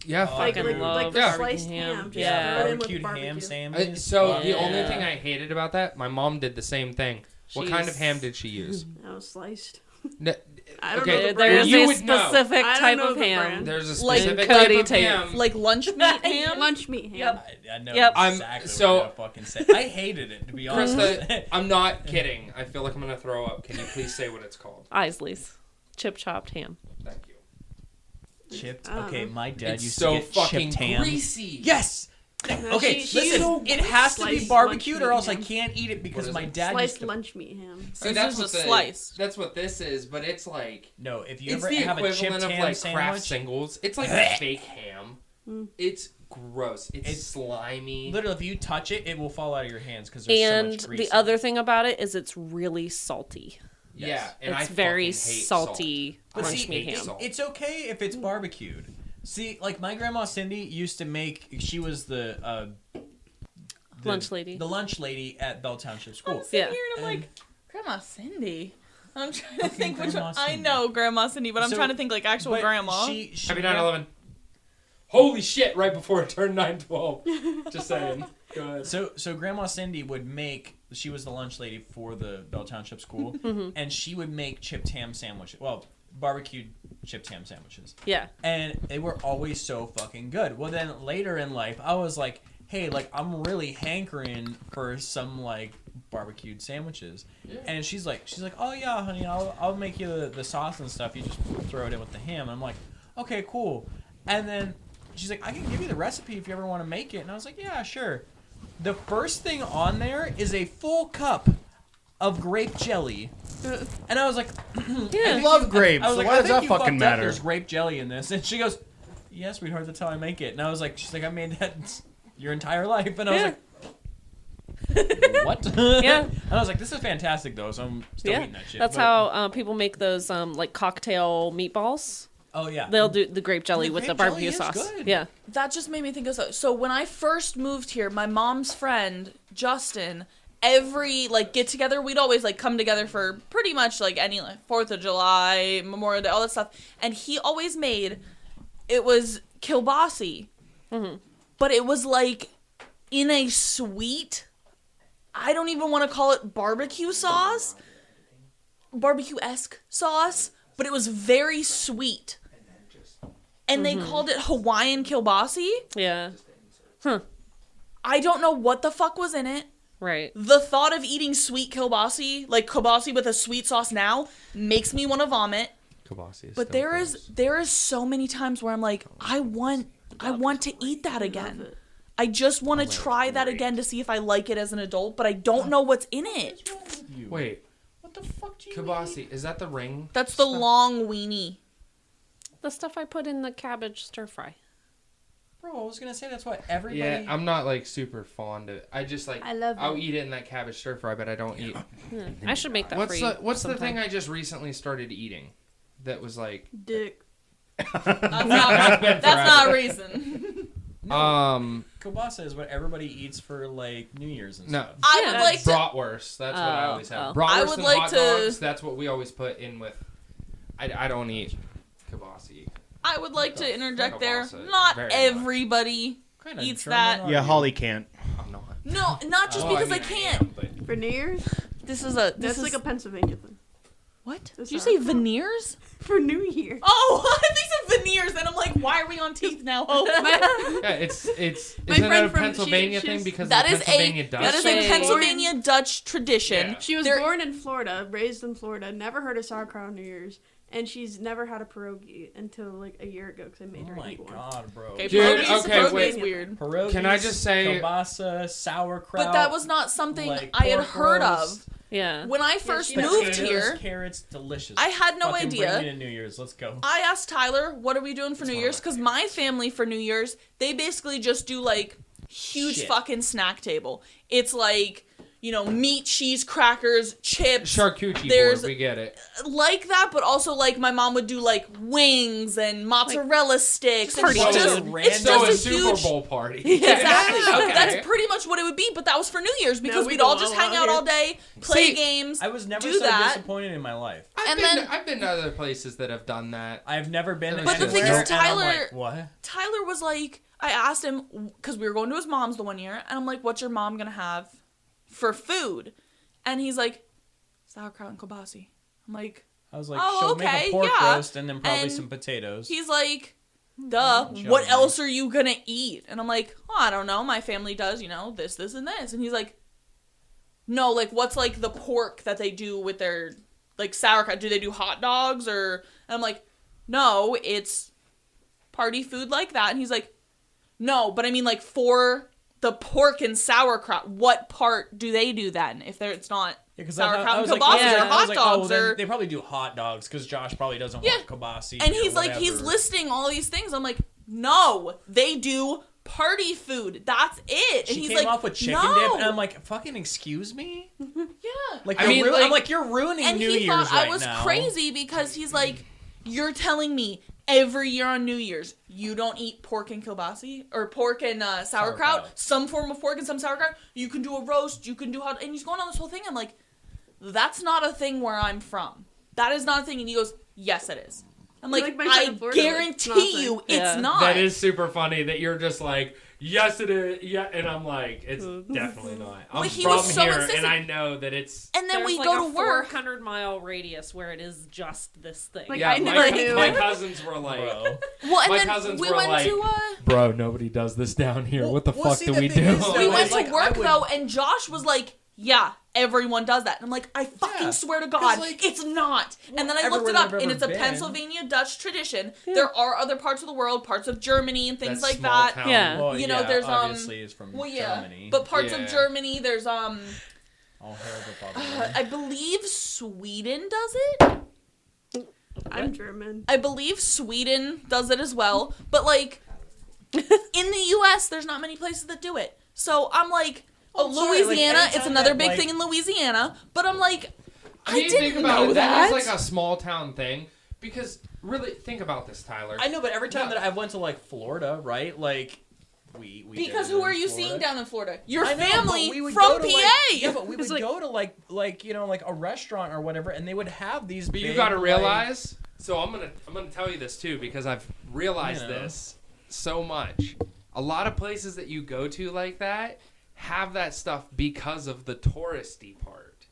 Yeah, Oh, Like, I like, fucking like the Yeah. sliced ham. ham. Just Yeah. throw it in with Barbecued barbecue. ham sandwich. So the Yeah. only thing I hated about that, my mom did the same thing. What kind of She's- ham did she use? That was sliced. N- I don't Okay, know the There brand. is You a would know. specific I don't type know of the ham. brand. There's a Like specific Cody type of tape. ham. Like lunch meat ham. Lunch meat ham. Yep. I know Yep. I'm- exactly so- what you're fucking say. I hated it, to be honest. Krista, I'm not kidding. I feel like I'm gonna throw up. Can you please say what it's called? Isley's chip chopped ham. Thank you. Chipped. I don't Okay, know. my dad It's used so to get fucking chipped ham. greasy. Yes. No, Okay, she listen. used It has to be sliced barbecued, lunch or else I meat can't eat it because What is my it? dad used Sliced to. lunch meat ham. See, This that's is what just the, sliced. That's what this is, but it's like No, if you it's ever the have a chipped equivalent of ham like sandwich, Kraft singles. It's like a fake ham. Mm. It's gross. It's It's- slimy. literally, if you touch it, it will fall out of your hands because there's so And much grease. the other thing about it is it's really salty. Yeah, and I It's very fucking hate salty But lunch see, meat it- ham. salt. It's okay if it's barbecued. See, like my grandma Cindy used to make. She was the Lunch lady. the lunch lady at Bell Township School. I'm sitting Yeah. here and I'm And- like, Grandma Cindy. I'm trying to Fucking think which Grandma one. I Cindy. know Grandma Cindy, but I'm So- trying to think like actual But grandma. She Happy 9/11. Holy shit! Right before it turned 9/12. Just saying. Go ahead. So Grandma Cindy would make. She was the lunch lady for the Bell Township School, and she would make chipped ham sandwiches. Well, barbecued chipped ham sandwiches, Yeah. and they were always so fucking good. Well, then later in life, I was like, hey, like I'm really hankering for some like barbecued sandwiches, and she's like, oh yeah, honey, I'll make you the sauce and stuff. You just throw it in with the ham. And I'm like, okay, cool. And then she's like, I can give you the recipe if you ever want to make it. And I was like, yeah, sure. The first thing on there is a full cup of grape jelly. And I was like, I love grapes, I was so like, why I does think that you fucking fucked up. matter? There's grape jelly in this. And she goes, yeah, sweetheart, that's how I make it. And I was like, she's like, I made that your entire life. And I was Yeah. like, what? Yeah. And I was like, this is fantastic though, so I'm still Yeah. eating that shit. That's But- how people make those like cocktail meatballs. Oh yeah. They'll do the grape jelly The with the grape jelly barbecue is sauce. good. Yeah. That just made me think of so when I first moved here, my mom's friend Justin, every like get together, we'd always like come together for pretty much like any like 4th of July, Memorial Day, all that stuff, and he always made it was kielbasi, but it was like in a sweet, I don't even want to call it barbecue-esque sauce, but it was very sweet. And they called it Hawaiian kielbasi. Yeah. I don't know what the fuck was in it. Right. The thought of eating sweet kielbasi, like kielbasi with a sweet sauce now, makes me want to vomit. Kielbasi is But still there is so many times where I'm like, I want to eat that again. I just want to try that again to see if I like it as an adult, but I don't know what's in it. Wait, What the fuck do you kielbasi, is that the ring? That's the long weenie. The stuff I put in the cabbage stir fry. Bro, I was gonna say that's what everybody. Yeah, I'm not like super fond of it. I just like I love I'll it. eat it in that cabbage stir fry, but I don't eat. I should make that for What's you. the sometime. thing I just recently started eating? That was like Dick. That's not a reason. Kielbasa is what everybody eats for like New Year's and no stuff. I Yeah. would like to. bratwurst. That's what I Oh, always have. oh. Bratwurst I would and like hot to- dogs. That's what we always put in with. I don't eat kielbasi. I would like to interject there. Kielbasa, Not very much. everybody Kinda eats German that. are Yeah, you? Holly can't. I'm not. No, not just Oh, because mean, I can't. am, but For New Year's? This is That's like a Pennsylvania thing. what? That's Did you not- say veneers? For New Year. Oh, I think said veneers, and I'm like, why are we on teeth now? Oh, yeah, it's My isn't that friend a from- Pennsylvania she's- thing because that of is the Pennsylvania a Dutch? that is a Okay. Pennsylvania Dutch tradition. Yeah. She was There- born in Florida, raised in Florida, never heard of sauerkraut on New Year's, and she's never had a pierogi until like a year ago because I made Oh her my eat one. god, bro. Okay, Dude, pierogies, okay, pierogies wait. weird. Pierogies, Can I just say- kielbasa, sauerkraut? But that was not something like I had pork heard roast. of. Yeah. When I first she knows. moved Potatoes, here, carrots, delicious. I had no Fucking idea. Bring me to New Year's. Let's go. I asked Tyler, what are we doing for It's New one of Year's? my Because my family for New Year's, they basically just do like huge Shit. fucking snack table. It's like, you know, meat, cheese, crackers, chips. Charcuterie There's- board, we get it. Like that, but also like my mom would do like wings and mozzarella sticks. And party it's food. just, Random- it's So a just a Super huge... Bowl party. Exactly. Okay. That's pretty much what it would be, but that was for New Year's because we we'd go all just all hang out out here. all day, play See, games. I was never do so that. disappointed in my life. And then- I've been to other places that have done that. I've never been. But the thing anywhere, is, and I'm Tyler- like, what? Tyler was like, I asked him, because we were going to his mom's the one year, and I'm like, what's your mom going to have for food? And he's like, sauerkraut and kielbasi. I'm like, I was like, Oh, she'll okay, make a pork yeah. roast and then probably And some potatoes. he's like, duh, Shut what up. else are you going to eat? And I'm like, oh, I don't know. My family does, you know, this, and this. And he's like, no, like, what's like the pork that they do with their, like, sauerkraut? Do they do hot dogs or, and I'm like, no, it's party food like that. And he's like, no, but I mean, like, for the pork and sauerkraut, what part do they do then? If it's not Yeah, 'cause sauerkraut I and was like, kielbasa yeah, or I was hot like, dogs then or... they probably do hot dogs because Josh probably doesn't Yeah. want kielbasi. And or he's like, he's whatever. listing all these things. I'm like, no, they do party food. That's it. And She he's came like, off with chicken no. dip, and I'm like, fucking excuse me? Yeah. Like, I you're mean, ru- like- I'm like, you're ruining And New he Year's thought right I was now. crazy because he's like, you're telling me every year on New Year's you don't eat pork and kielbasi or pork and sauerkraut, Sauerkraut. some form of pork and some sauerkraut. You can do a roast. You can do hot. And he's going on this whole thing. I'm like, that's not a thing where I'm from. That is not a thing. And he goes, yes, it is. I'm like, Like my friend I in Florida, like, it's not a guarantee thing. you, it's Yeah. not. That is super funny that you're just like, yes, it is. Yeah, and I'm like, it's definitely not. I'm Well, he from was so here, insistent. and I know that it's. And then There's we like go a to work. 400-mile radius where it is just this thing. Like, Yeah, I my, never knew. my cousins were like, Bro. Well, and my then cousins we were went like, to bro, nobody does this down here. Well- what the well, fuck see, do the we thing do? is, though, we like- went like, to I work would- though, and Josh was like, yeah, everyone does that. And I'm like, I fucking Yeah. swear to God, like, it's not. And then I looked everywhere it up, I've and ever it's a been- Pennsylvania Dutch tradition. There are other parts of the world, parts of Germany and things That like small that. town. Yeah. Well, You know, yeah, there's, obviously is from Well, yeah, Germany. but parts Yeah. of Germany, there's All hail the fatherland. I believe Sweden does it. I'm German. I believe Sweden does it as well. But like in the U.S., there's not many places that do it. So I'm like, Well, sorry, like, Louisiana, it's anytime another that, big like- thing in Louisiana. But I'm like, I mean, think didn't about know it. that. That is like a small town thing. Because really, think about this, Tyler. I know, but every time No. that I went to like Florida, right? Like we Because did who it are in you Florida. seeing down in Florida? Your I know, but family we would from go to, PA. like- yeah, but we would It's like- go to like you know like a restaurant or whatever, and they would have these. But big, you got to like- realize. So I'm gonna tell you this too because I've realized You know. this. so much. A lot of places that you go to like that have that stuff because of the touristy part.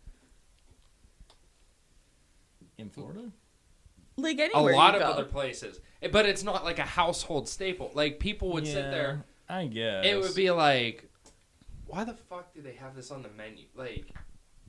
In Florida? Like A anywhere lot you of go. other places. But it's not like a household staple. Like, people would sit there. I guess. It would be like, why the fuck do they have this on the menu? Like,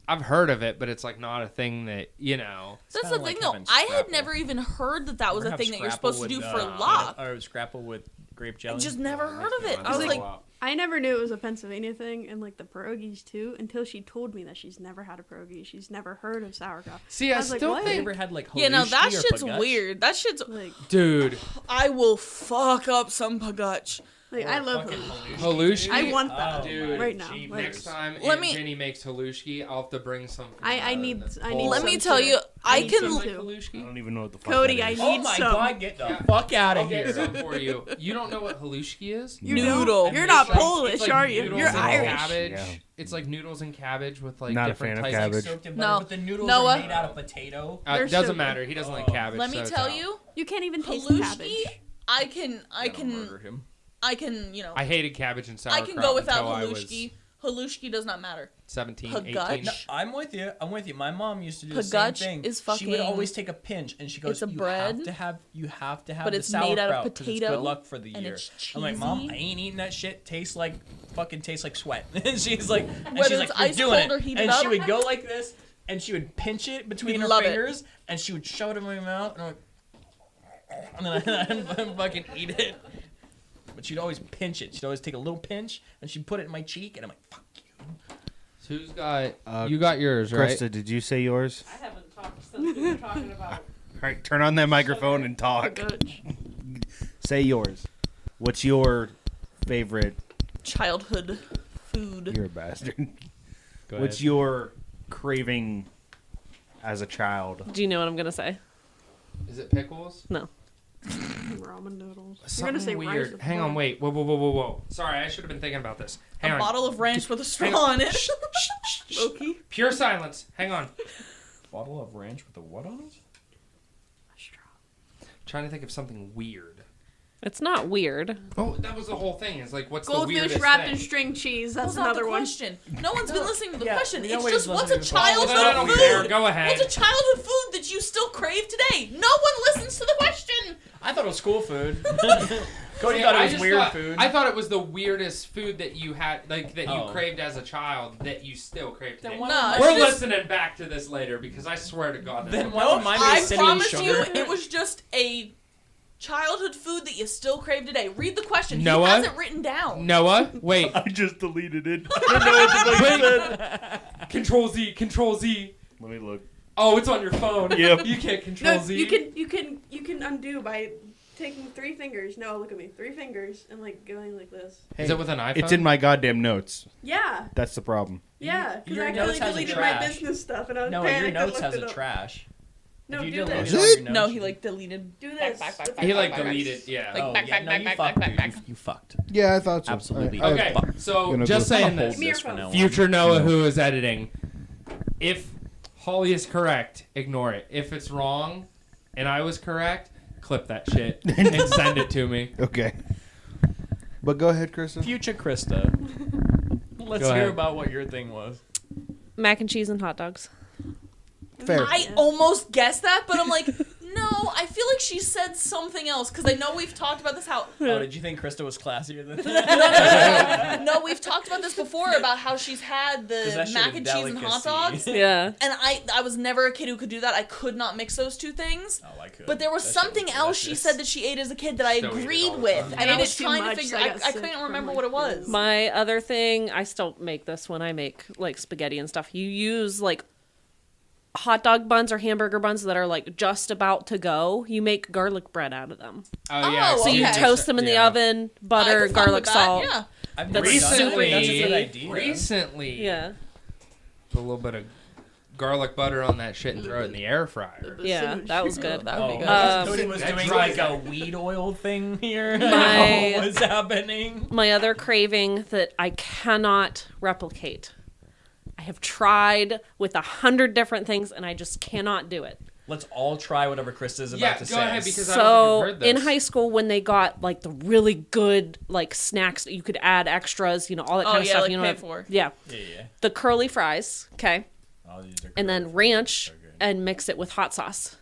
I've heard of it, but it's like not a thing that, you know. That's kinda the thing, like though. having I had Scrapple. never even heard that was Or a have thing that you're Scrapple supposed to do with, for lop. Or Scrapple with grape jelly. I just never heard of it. Makes I was me like, wanna go out. I never knew it was a Pennsylvania thing, and like the pierogies too, until she told me that she's never had a pierogi. She's never heard of sauerkraut. See, I I was like, still what? Have you think, ever had like yeah, no, that halushki or shit's pagutch? weird. That shit's. Like, dude, I will fuck up some pagutch. I love Fucking halushki. halushki. I want that dude, right now. jeepers. Like, Next time Let Aunt me- Jenny makes halushki, I'll have to bring some. I need Let me some tell too. you, I need can. some like too. I halushki. don't even know what the fuck Cody, that I is. need Oh my some. god, get the Yeah. fuck out I'll of get here. some for you. You don't know what halushki is? You Noodle. know? You're not It's like- Polish, it's like are you? noodles You're and Irish. Cabbage. Yeah. It's like noodles and cabbage with like Not a different fan of types. cabbage. Soaked in No. butter, but the noodles Noah. are made out of potato. They're It doesn't so matter. He doesn't like Oh. cabbage. Let me so it's tell out. you, You can't even taste the halushki. cabbage. I can, Him. you know, I hated cabbage and I sauerkraut. can go without until I halushki. Halushki does not matter. 17, Pagutch. 18. No, I'm with you. My mom used to do the Pagutch same thing. is She would fucking- always take a pinch and she goes, It's a "You bread, have to have but the it's made out of sauerkraut 'cause it's potato, good luck for the and year." it's I'm like, "Mom, cheesy. I ain't eating that shit. Tastes like sweat." And she's like, Whether "You're it's ice doing cold it." or heated and up. she would go like this, and she would pinch it between We'd her love it. fingers, and she would shove it in my mouth, and I'm like, and then I'd fucking eat it. But she'd always pinch it. She'd always take a little pinch, and she'd put it in my cheek, and I'm like, "Fuck you." So who's got? You got yours, right? Krista, did you say yours? I haven't talked since we were talking about. All right, turn on that microphone and talk. Pagutch. Say yours. What's your favorite? Childhood food. You're a bastard. Go What's ahead. your craving as a child? Do you know what I'm gonna say? Is it pickles? No. Ramen noodles. You're Something gonna say rice weird. with Hang on, butter. wait. Whoa. Sorry, I should have been thinking about this. Hang A on. bottle of ranch with a Hang straw on. in it. Shh, shh, shh. Loki. Pure silence. Hang on. Bottle of ranch with a what on it? Trying to think of something weird. It's not weird. Oh, that was the whole thing. It's like, what's the Goldfish weirdest wrapped thing? in string cheese. That's That's not the another one. question. No one's been listening to the Yeah, question. It's nobody's just what's a listening to the question. childhood I don't food? care. Go ahead. What's a childhood food that you still crave today? No one listens to the question. I thought it was school food. Cody See, thought I it was just weird thought- food. I thought it was the weirdest food that you had, like that you Oh. craved as a child that you still crave today. Then why No, would We're it's just- listening back to this later because I swear to God. Then That's why what would mine I be cinnamon promise sugar? you, it was just a childhood food that you still crave today. Read the question. Noah? He has it written down. Noah, wait. I just deleted it. I don't know what the fuck it said. Control Z. Control Z. Let me look. Oh, it's on your phone. Yep. You can't Control No, Z. you can undo by taking 3 fingers. No, look at me. 3 fingers and like going like this. Is it with an iPhone? It's in my goddamn notes. Yeah, That's the problem. yeah. Because Your I notes accidentally has a deleted my trash. business stuff and I was No, panicked your and notes looked has it a up. trash. No, If you do delete this. all your notes, No, he you- like deleted. Do this. He like back, back. deleted. Yeah. Like, Oh, back, yeah, back, no, back, you back, fucked, back, dude. back. You fucked. Yeah, I thought so. Absolutely. All right. Okay, Fuck. so Gonna just go- saying Hold this. this from now on. Future Noah, who is editing, if Holly is correct, ignore it. If it's wrong, and I was correct, clip that shit and send it to me. Okay. But go ahead, Kristen. Future Krista. Let's Go hear ahead. about what your thing was. Mac and cheese and hot dogs. Fair. I almost guessed that, but I'm like, no, I feel like she said something else because I know we've talked about this. How Oh, did you think Krista was classier than that? no, we've talked about this before about how she's had 'Cause that the shit mac is and cheese and hot delicacy. dogs, Yeah. and I was never a kid who could do that. I could not mix those two things. Oh, I could. But there was That shit something else she delicious. said that she ate as a kid that I Still eat it agreed all the with, time. and I I ate was it too trying to much, figure. so I I got sick couldn't from, remember like, what it was. My other thing, I still make this when I make like spaghetti and stuff. You use like hot dog buns or hamburger buns that are like just about to go. You make garlic bread out of them. Oh yeah. Oh, So you okay. toast them in the Yeah. oven, I butter, could fuck garlic with that, salt. Yeah. I've That's never done it, super but that's a good easy. idea. Recently, Yeah. put a little bit of garlic butter on that shit and throw it in the air fryer. Yeah, that was good. That would be Oh, good. Cody was That doing dries like a out. weed oil thing here. My- What was happening? My other craving that I cannot replicate. I have tried with 100 different things and I just cannot do it. Let's all try whatever Chris is about to say. go ahead, because I don't think So I've heard this. in high school, when they got like the really good like snacks, you could add extras, all that kind of stuff. like you know, pay what- for. yeah, Yeah. the curly fries, okay, Oh, these are and then great. ranch So good. and mix it with hot sauce.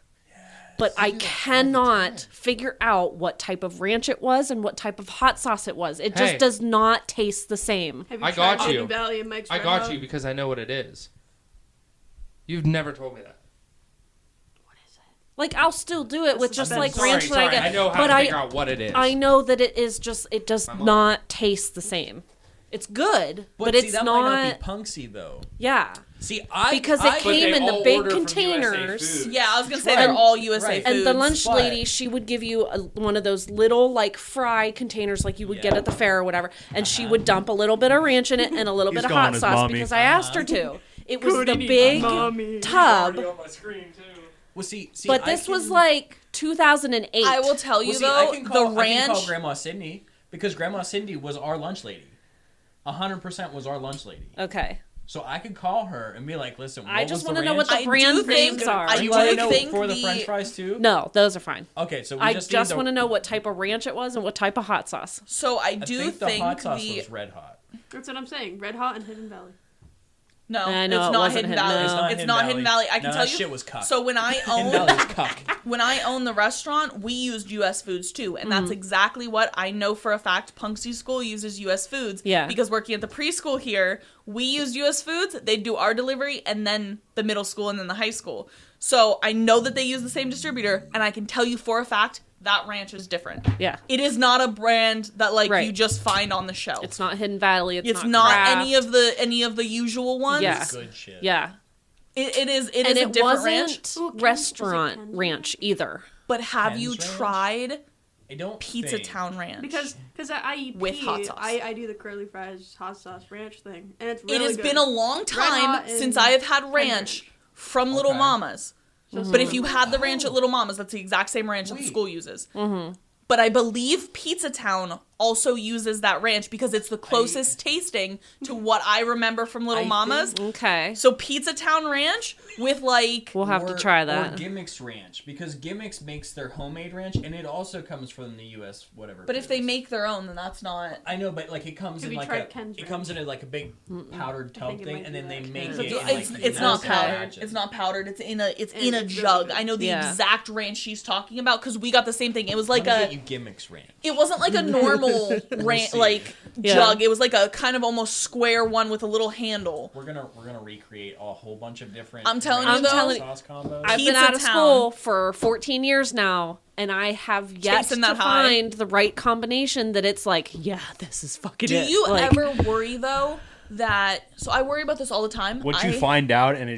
But I cannot figure out what type of ranch it was and what type of hot sauce it was. It just Hey. does not taste the same. Have you I tried got you. Hidden Valley and Mike's I Red got Hot? you because I know what it is. You've never told me that. Like I'll still do it with just I'm like sorry, ranch that I get. I know how but to figure out what it is. I know that it is just it does My mom. not taste the same. It's good, but see, it's that not. might not be punksy though. Yeah, See, because it But came they in the all big order from USA containers. Foods. Yeah, I was gonna say Right. they're all USA Right. foods. And the lunch but- lady, she would give you one of those little like fry containers like you would get Yeah. at the fair or whatever, and she would dump a little bit of ranch in it and a little He's bit of calling hot his sauce mommy. because I asked her to. It was Cody the needs big mommy. tub, on my screen too. Well, see, but I this was can- like 2008. I will tell you Well, see, I though, can the call, I can call ranch. Grandma Cindy because Grandma Cindy was our lunch lady. 100% was our lunch lady. Okay, So I could call her and be like, "Listen, I what just want wanna to know what the I do brand think- names are. I Do you do want to know think for the the- French fries too? no, those are fine. Okay, so we I just, just need want to the, know what type of ranch it was and what type of hot sauce. So I I do think the hot sauce the was red hot. That's what I'm saying. Red Hot and Hidden Valley. no, I know, it's it not wasn't Hidden Hidden- Valley. no. It's not It's Hidden not Valley. Hidden Valley. I can No, tell that you. shit was cuck. So when I Hidden owned Valley's cuck. when I owned the restaurant, we used U.S. foods too, and that's exactly what I know for a fact. Punksy School uses U.S. foods. Yeah. Because working at the preschool here, we used U.S. foods. They do our delivery, and then the middle school, and then the high school. So I know that they use the same distributor, and I can tell you for a fact that ranch is different. Yeah, It is not a brand that Right. you just find on the shelf. it's not Hidden Valley. It's not not Kraft. any of the usual ones. Yeah. Good shit. Yeah, It is and a it different wasn't ranch. Ooh, restaurant was it ranch either. But have you Ken's ranch? tried I don't Pizza think. Town Ranch? Because at IEP, With hot sauce. I do the curly fries hot sauce ranch thing, and it's it really has good. been a long time Hot and since I have had ranch from Little Okay. Mama's. Just But if you had the ranch at Little Mama's, that's the exact same ranch that the Wait. school uses. But I believe Pizza Town also uses that ranch because it's the closest tasting to what I remember from Little I Mama's. think- Okay, So Pizza Town Ranch with like we'll have to try that. Or Gimmicks Ranch, because Gimmicks makes their homemade ranch, and it also comes from the U.S. whatever. But it if they is. make their own, then that's not. I know, but like it comes Have in you like tried a Ken's it comes in a, like a big powdered I tub think it thing, might and be then they that make Ken's. it. It's, in, it's, like, it's not massive powdered. batches. It's not powdered. It's in a And it's a really jug. good. I know the Yeah. exact ranch she's talking about because we got the same thing. It was like Let me a. get you Gimmicks Ranch. It wasn't like a normal ranch see. like Yeah. jug. It was like a kind of almost square one with a little handle. We're gonna recreate a whole bunch of different. I'm telling you, ranch though, sauce combos. I've been Pizza out of Town. school for 14 years now, and I have yet Chasing to that high. find the right combination that it's like, yeah, this is fucking Do it. you Like, ever worry though that? So I worry about this all the time. Once you find out and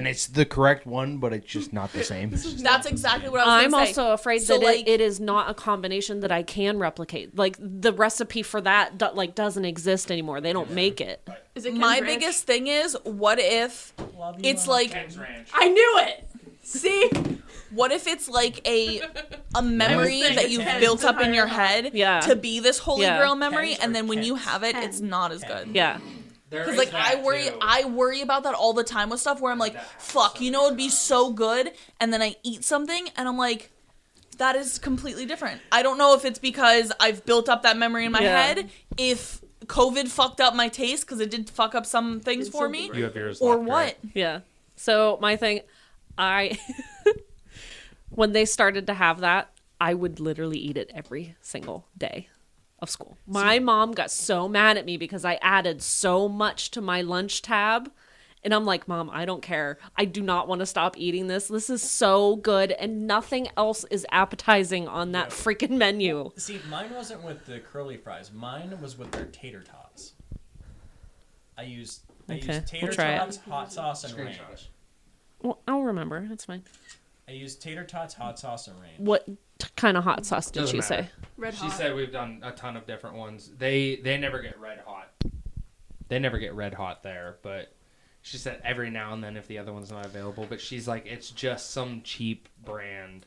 it's the correct one, but it's just not the same. That's exactly what I was I'm gonna say. also afraid So, that like- it is not a combination that I can replicate. Like the recipe for that doesn't exist anymore. They don't make it. Is it My Ken's ranch? biggest thing is, what if it's like I knew it. See, what if it's like a memory Yes. that you've Ken's built up in your entire head Yeah. to be this holy Yeah. grail memory, Ken's and or then when you Kent's? have it, it's Ken. not as good. Yeah. Because like I worry about that all the time with stuff where I'm like, fuck, you know, it'd be so good, and then I eat something and I'm like, that is completely different. I don't know if it's because I've built up that memory in my Yeah. head, if COVID fucked up my taste because it did fuck up some things for me, You have yours or left, what. right? Yeah. So my thing, I when they started to have that, I would literally eat it every single day of school. My mom got so mad at me because I added so much to my lunch tab. And I'm like, Mom, I don't care. I do not want to stop eating this. This is so good. And nothing else is appetizing on that freaking menu. See, mine wasn't with the curly fries. Mine was with their tater tots. I used tater we'll try it. tots, hot sauce, and ranch. Well, I'll remember. It's fine. I used tater tots, hot sauce, and ranch. What kind of hot sauce did Doesn't she matter. say? Red She Hot. said we've done a ton of different ones. They never get red hot. They never get red hot there, but she said every now and then if the other one's not available. But she's like, it's just some cheap brand.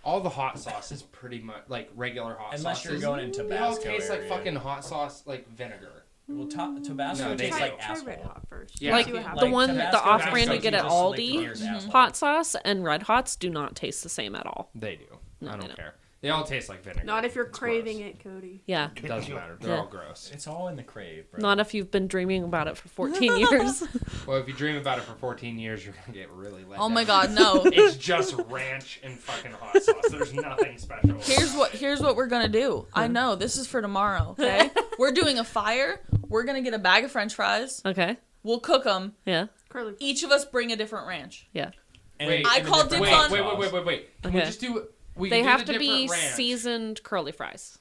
All the hot sauce is pretty much like regular hot Unless sauces. you're going into They all Tabasco taste like area. fucking hot sauce, like vinegar. Well, Tabasco No, they tastes say- like Try asphalt. Red Hot first. Yeah. Like See what the happens. one, the Tabasco off-brand we tastes get at just like Aldi, clear as asphalt. hot sauce and Red Hots do not taste the same at all. They do. No, I they don't don't. care. They all taste like vinegar. Not if you're It's craving gross. it, Cody. Yeah. It doesn't matter. They're Yeah. all gross. It's all in the crave, bro. Not if you've been dreaming about it for 14 years. Well, if you dream about it for 14 years, you're gonna get really let Oh my down. god, no. It's just ranch and fucking hot sauce. There's nothing special. Here's what we're gonna do. I know this is for tomorrow. Okay, we're doing a fire. We're gonna get a bag of French fries. Okay. We'll cook them. Yeah. Curly. Each of us bring a different ranch. Yeah. And Wait, a I called different dibs on- Wait. Can we Okay. just do? We They can do have the to be different ranch, seasoned curly fries.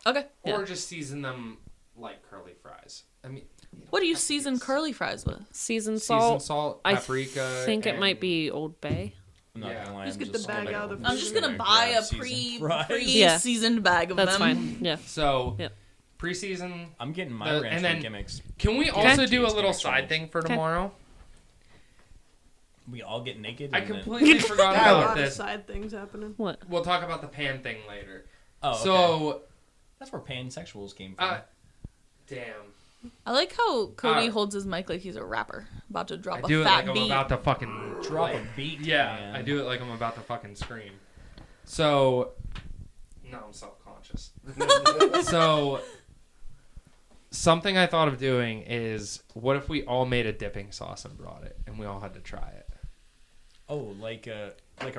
Okay. or Yeah. just season them like curly fries. I mean, What do you season curly fries with? Seasoned seasoned salt. salt, I paprika. think it and- might be Old Bay. I'm not Yeah. gonna lie, Just I'm get the bag gonna out of the I'm just gonna buy a seasoned fries. Yeah. seasoned bag of That's them. fine. Yeah. So, Yep. preseason. I'm getting my The- ranch and then- and gimmicks. Can we also do a Cheese little gimmicks side rolls. thing for Okay. tomorrow? We all get naked. I and then- completely forgot Got a about lot of this. side things happening. What? We'll talk about the pan thing later. Oh, okay. So, that's where pansexuals came from. damn. I like how Cody Uh, holds his mic like he's a rapper about to drop I a do it fat like I'm beat. about to fucking Drop a beat. Yeah, man. I do it like I'm about to fucking scream. So, no, I'm self-conscious. So, something I thought of doing is, what if we all made a dipping sauce and brought it, and we all had to try it? Oh, like a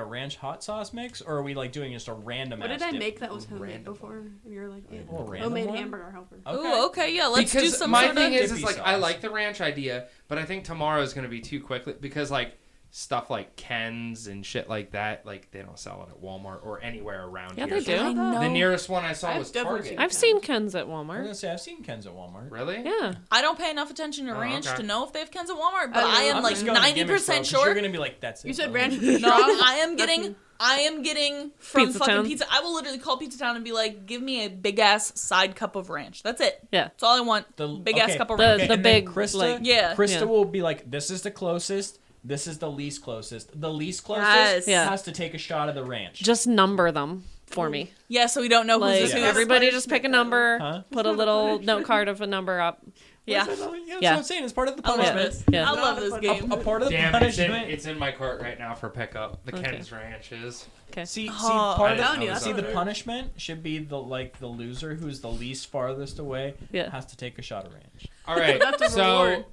ranch hot sauce mix, or are we like doing just a random? What ass did I dip? make that was homemade Random before? And you're like, yeah. Oh, random Homemade one? hamburger helper. Ooh, okay, yeah, let's Because do some my sort thing of... is dippy like I sauce. like the ranch idea, but I think tomorrow is going to be too quickly because like stuff like Ken's and shit like that, like they don't sell it at Walmart or anywhere around Yeah, here. they do. I know. The nearest one I saw I've was definitely Target. seen I've seen Ken's at Walmart. gonna say I've seen Ken's at Walmart. Really? Yeah. I don't pay enough attention to Oh, ranch okay. to know if they have Ken's at Walmart, but I don't I know. am I'm like just going to gimmicks, though, 90% 'cause sure. You're gonna be like, that's it. You said bro. ranch. No, I am That's getting. me. I am getting from Pizza fucking Town. pizza. I will literally call Pizza Town and be like, "Give me a big ass side cup of ranch." That's it. Yeah. That's all I want. The Big ass okay, cup of The- ranch. Okay, the and then big, Krista, like- Yeah. Krista Yeah. will be like, this is the closest. This is the least closest. The least closest Yes. Yeah. has to take a shot of the ranch. Just number them for me. Yeah, so we don't know Like who's Yeah. who. everybody just pick a number, Huh? put a little note card of a number up. Yeah, That's what Yeah. I'm saying. It's part of the I love punishment. this. Yeah. I love this game. A part of the Damn, it's punishment. in my cart right now for pickup. The Okay. Ken's Ranches. See, Oh, part I'm of telling you, the, that's see, the what- punishment should be the loser who's the least farthest away Yeah. has to take a shot of ranch. All right. That's a So reward.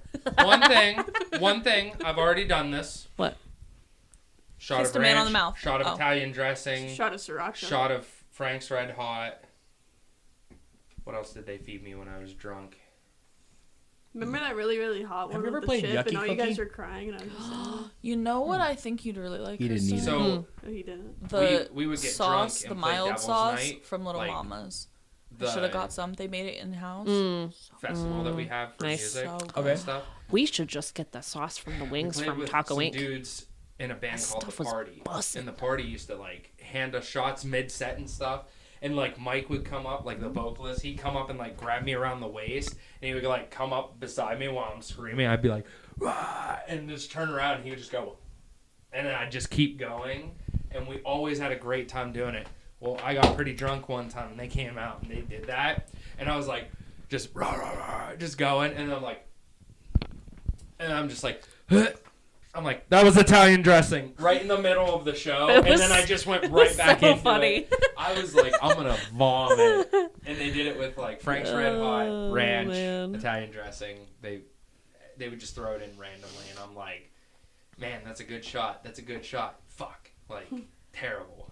one thing. I've already done this. What? Shot Kissed of a man ranch, on the mouth. Shot of Oh. Italian dressing. Shot of sriracha. Shot of Frank's Red Hot. What else did they feed me when I was drunk? Remember that really, really hot one Have you with ever the played chip, and Yucky all you guys Cookie? were crying, and I was just saying, You know what I think you'd really like? He didn't Krista? eat it. So oh, he didn't. The we would get sauce, drunk and the play mild Devil's sauce Night, from Little like, Mama's. I the should have got some. They made it in house. festival that we have for Nice. music So and Okay. stuff. We should just get the sauce from the We wings played from with Taco some Inc. dudes in a band That called stuff The was Party, bussin'. and the Party used to like hand us shots mid-set and stuff. And like Mike would come up, like the vocalist, he'd come up and like grab me around the waist, and he would like come up beside me while I'm screaming. I'd be like, "Rah!" And just turn around, and he would just go, and then I'd just keep going. And we always had a great time doing it. Well, I got pretty drunk one time, and they came out and they did that, and I was like, just rah, rah, rah, just going, and I'm like, and I'm just like. I'm like, that was Italian dressing right in the middle of the show, It and was- then I just went right back so into funny. it. I was like, I'm gonna vomit, and they did it with like Frank's Red Hot, Oh, ranch, man. Italian dressing. They would just throw it in randomly, and I'm like, man, that's a good shot. That's a good shot. Fuck, like terrible.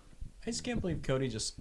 I just can't believe Cody just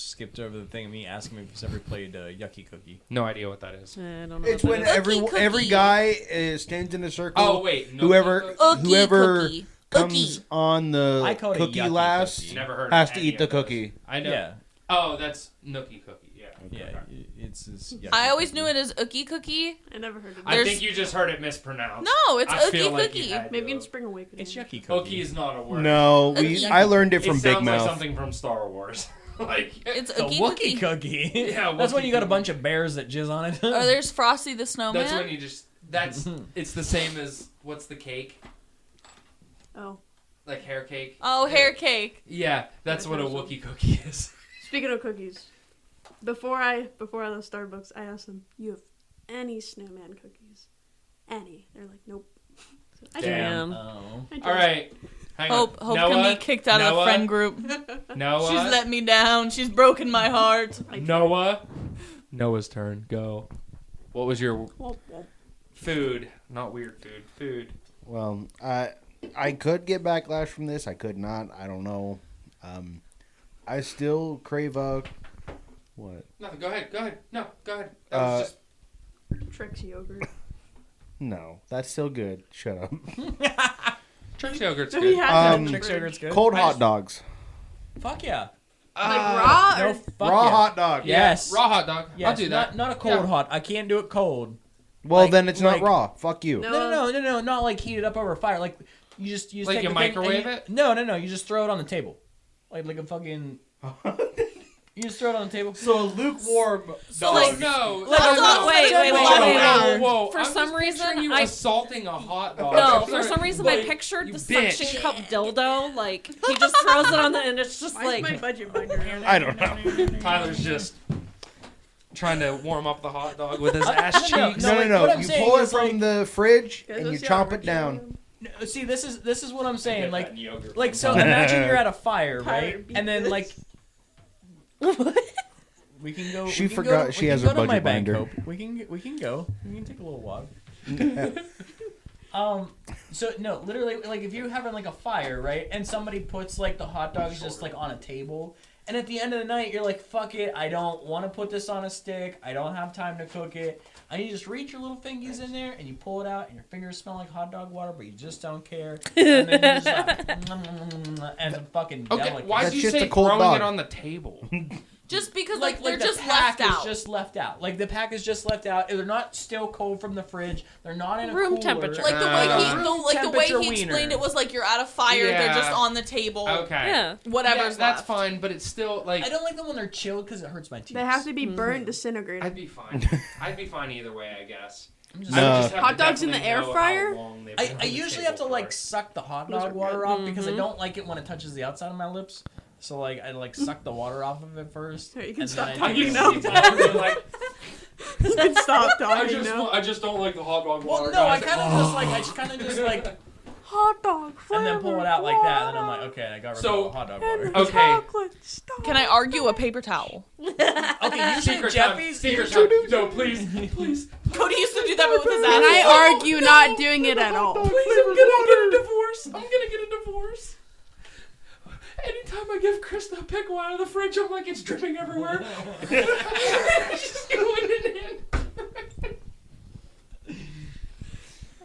skipped over the thing of me asking me if he's ever played Yucky Cookie. No idea what that is. I don't know. It's what when that is. every Cookie. guy stands in a circle. Oh wait, no whoever Ookie whoever cookie. comes Ookie. on the I call it a cookie yucky last cookie. Never heard. has of to any eat the of those. cookie. I know. Yeah, Oh, that's Nookie Cookie. Yeah. yeah, Okay. it's Yucky I always Cookie. knew it as Ookie Cookie. I never heard of it. I There's- think you just heard it mispronounced. No, it's I Ookie feel like Cookie. you had Maybe to. in Spring Awakening. It's Yucky Cookie. Cookie is not a word. No, Ookie. I learned it It from sounds Big like Mouth. something from Star Wars. Like It's The Ookie Wookie Cookie. Cookie. Yeah, That's when Wookie you got a Cookie. bunch of bears that jizz on it. Or there's Frosty the Snowman. that's when you just that's it's the same as what's the cake? Oh, Like hair cake? Oh, hair cake. Yeah, that's what a Wookie cookie is. speaking of cookies, before I left Starbucks, I asked them, "You have any snowman cookies. Any. They're like, nope. So I Damn. tried. Oh. I tried. All right. Hang Hope on. can Noah, be kicked out of the Noah, friend group. Noah. She's let me down. She's broken my heart. I tried. Noah's turn. Go. What was your Womp, womp. food? Not weird food. Food. Well, I could get backlash from this. I could not. I don't know. I still crave a... What? Nothing. Go ahead. Go ahead. No, go ahead. That was just... Trix yogurt. No, that's still good. Shut up. Trix yogurt's He good. had that in the Trix fridge. yogurt's good. Cold I hot just- dogs. Fuck yeah. Like raw No, or fuck Raw yeah. hot dog. Yes. Raw hot dog. Yes, I'll do that. Not a cold Yeah. hot. I can't do it cold. Well, Like- then it's like- not raw. Fuck you. No. No. Not like heated up over fire. Like you just Like take you the thing and microwave you- it? No. You just throw it on the table, like a fucking. You just throw it on the table. So a lukewarm So, like, no. Like, no, wait. whoa, Whoa. For I'm some just reason, picturing you I- assaulting a hot dog. No, for some reason I Like, pictured you the bitch. suction cup dildo. Like he just throws it on the, and it's just Why is like my budget binder on? I don't know. Tyler's just trying to warm up the hot dog with his ass No, cheeks. no. No, like, no. what I'm You saying pull it is, from like- the fridge Guys, and you let's see chomp how it down. No, see, this is what I'm saying. Like Like so. Imagine you're at a fire, Tyler, right? beat And then this. like. We can go. She we can forgot go, she we has can her go to my budget bank, binder. Hope. We can go. We can take a little walk. So no, literally, like if you're having like a fire, right, and somebody puts like the hot dogs just like on a table, and at the end of the night you're like, fuck it, I don't want to put this on a stick, I don't have time to cook it, and you just reach your little fingies in there and you pull it out, and your fingers smell like hot dog water, but you just don't care, and then you just like, and a fucking Okay, delicacy. why'd That's you just say a cold throwing dog. it on the table? Just because like they're the just pack left is out. just left out. Like the pack is just left out. They're not still cold from the fridge. They're not in a Room cooler. temperature. Like the way Temperature he wiener. explained it was like you're at a fire, they're Yeah. just on the table. Okay. yeah. Whatever's Yeah, that's left. fine, but it's still like I don't like them when they're chilled because it hurts my teeth. They have to be burned, disintegrated. I'd be fine. I'd be fine either way, I guess. I'm just- No. I would just have Hot to dogs in the definitely air know how fryer? long they've been I on the usually have to table like for. suck the hot Those dog are water good. off because I don't like it when it touches the outside of my lips. So like I like suck the water off of it first. Here, you can and stop then talking take it now. out. Like, You can stop I talking now. just don't like the hot dog Well, water. no, I guys. kind of just like Hot dog and then pull it out like that, and I'm like, okay, I got rid So- of the hot dog water. Okay. Chocolate. Stop. Can I argue a paper towel? Okay, usually Secret Jeffy's. time. Secret time. No, please, please. Cody used to do that but with his And ass. I argue not doing it at all. Please, I'm gonna get a divorce. I'm gonna get a divorce. Anytime I give Krista a pickle out of the fridge, I'm like, it's dripping everywhere. Just going in.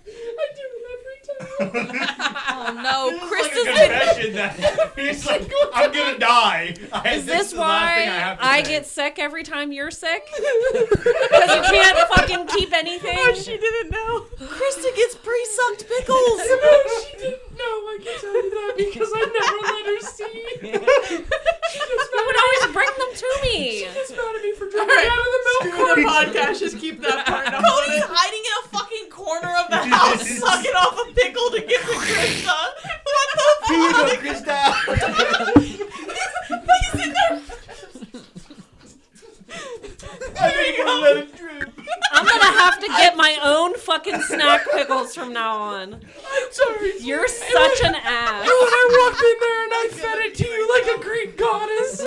I do it every time. Oh no, Chris It's is like a confession that he's like, I'm gonna die. Is this why I get sick every time you're sick? Because you can't fucking keep anything. Oh, she didn't know. Krista gets pre-sucked pickles. No, she didn't know. I can tell you that because I never let her see. She just You would always bring them to me. She's mad at me for dripping Alright, out of the milk Screw the carton. podcast. Just keep that part up. Cody's hiding in a fucking corner of the house, sucking off a pickle to give to Krista. What the Here you go, fuck? Krista. He's in there. There you go. Let it drip. I'm gonna have to get my own fucking snack pickles from now on. I'm sorry. You're such an ass. And when I walked in there and I fed it to you like a Greek goddess.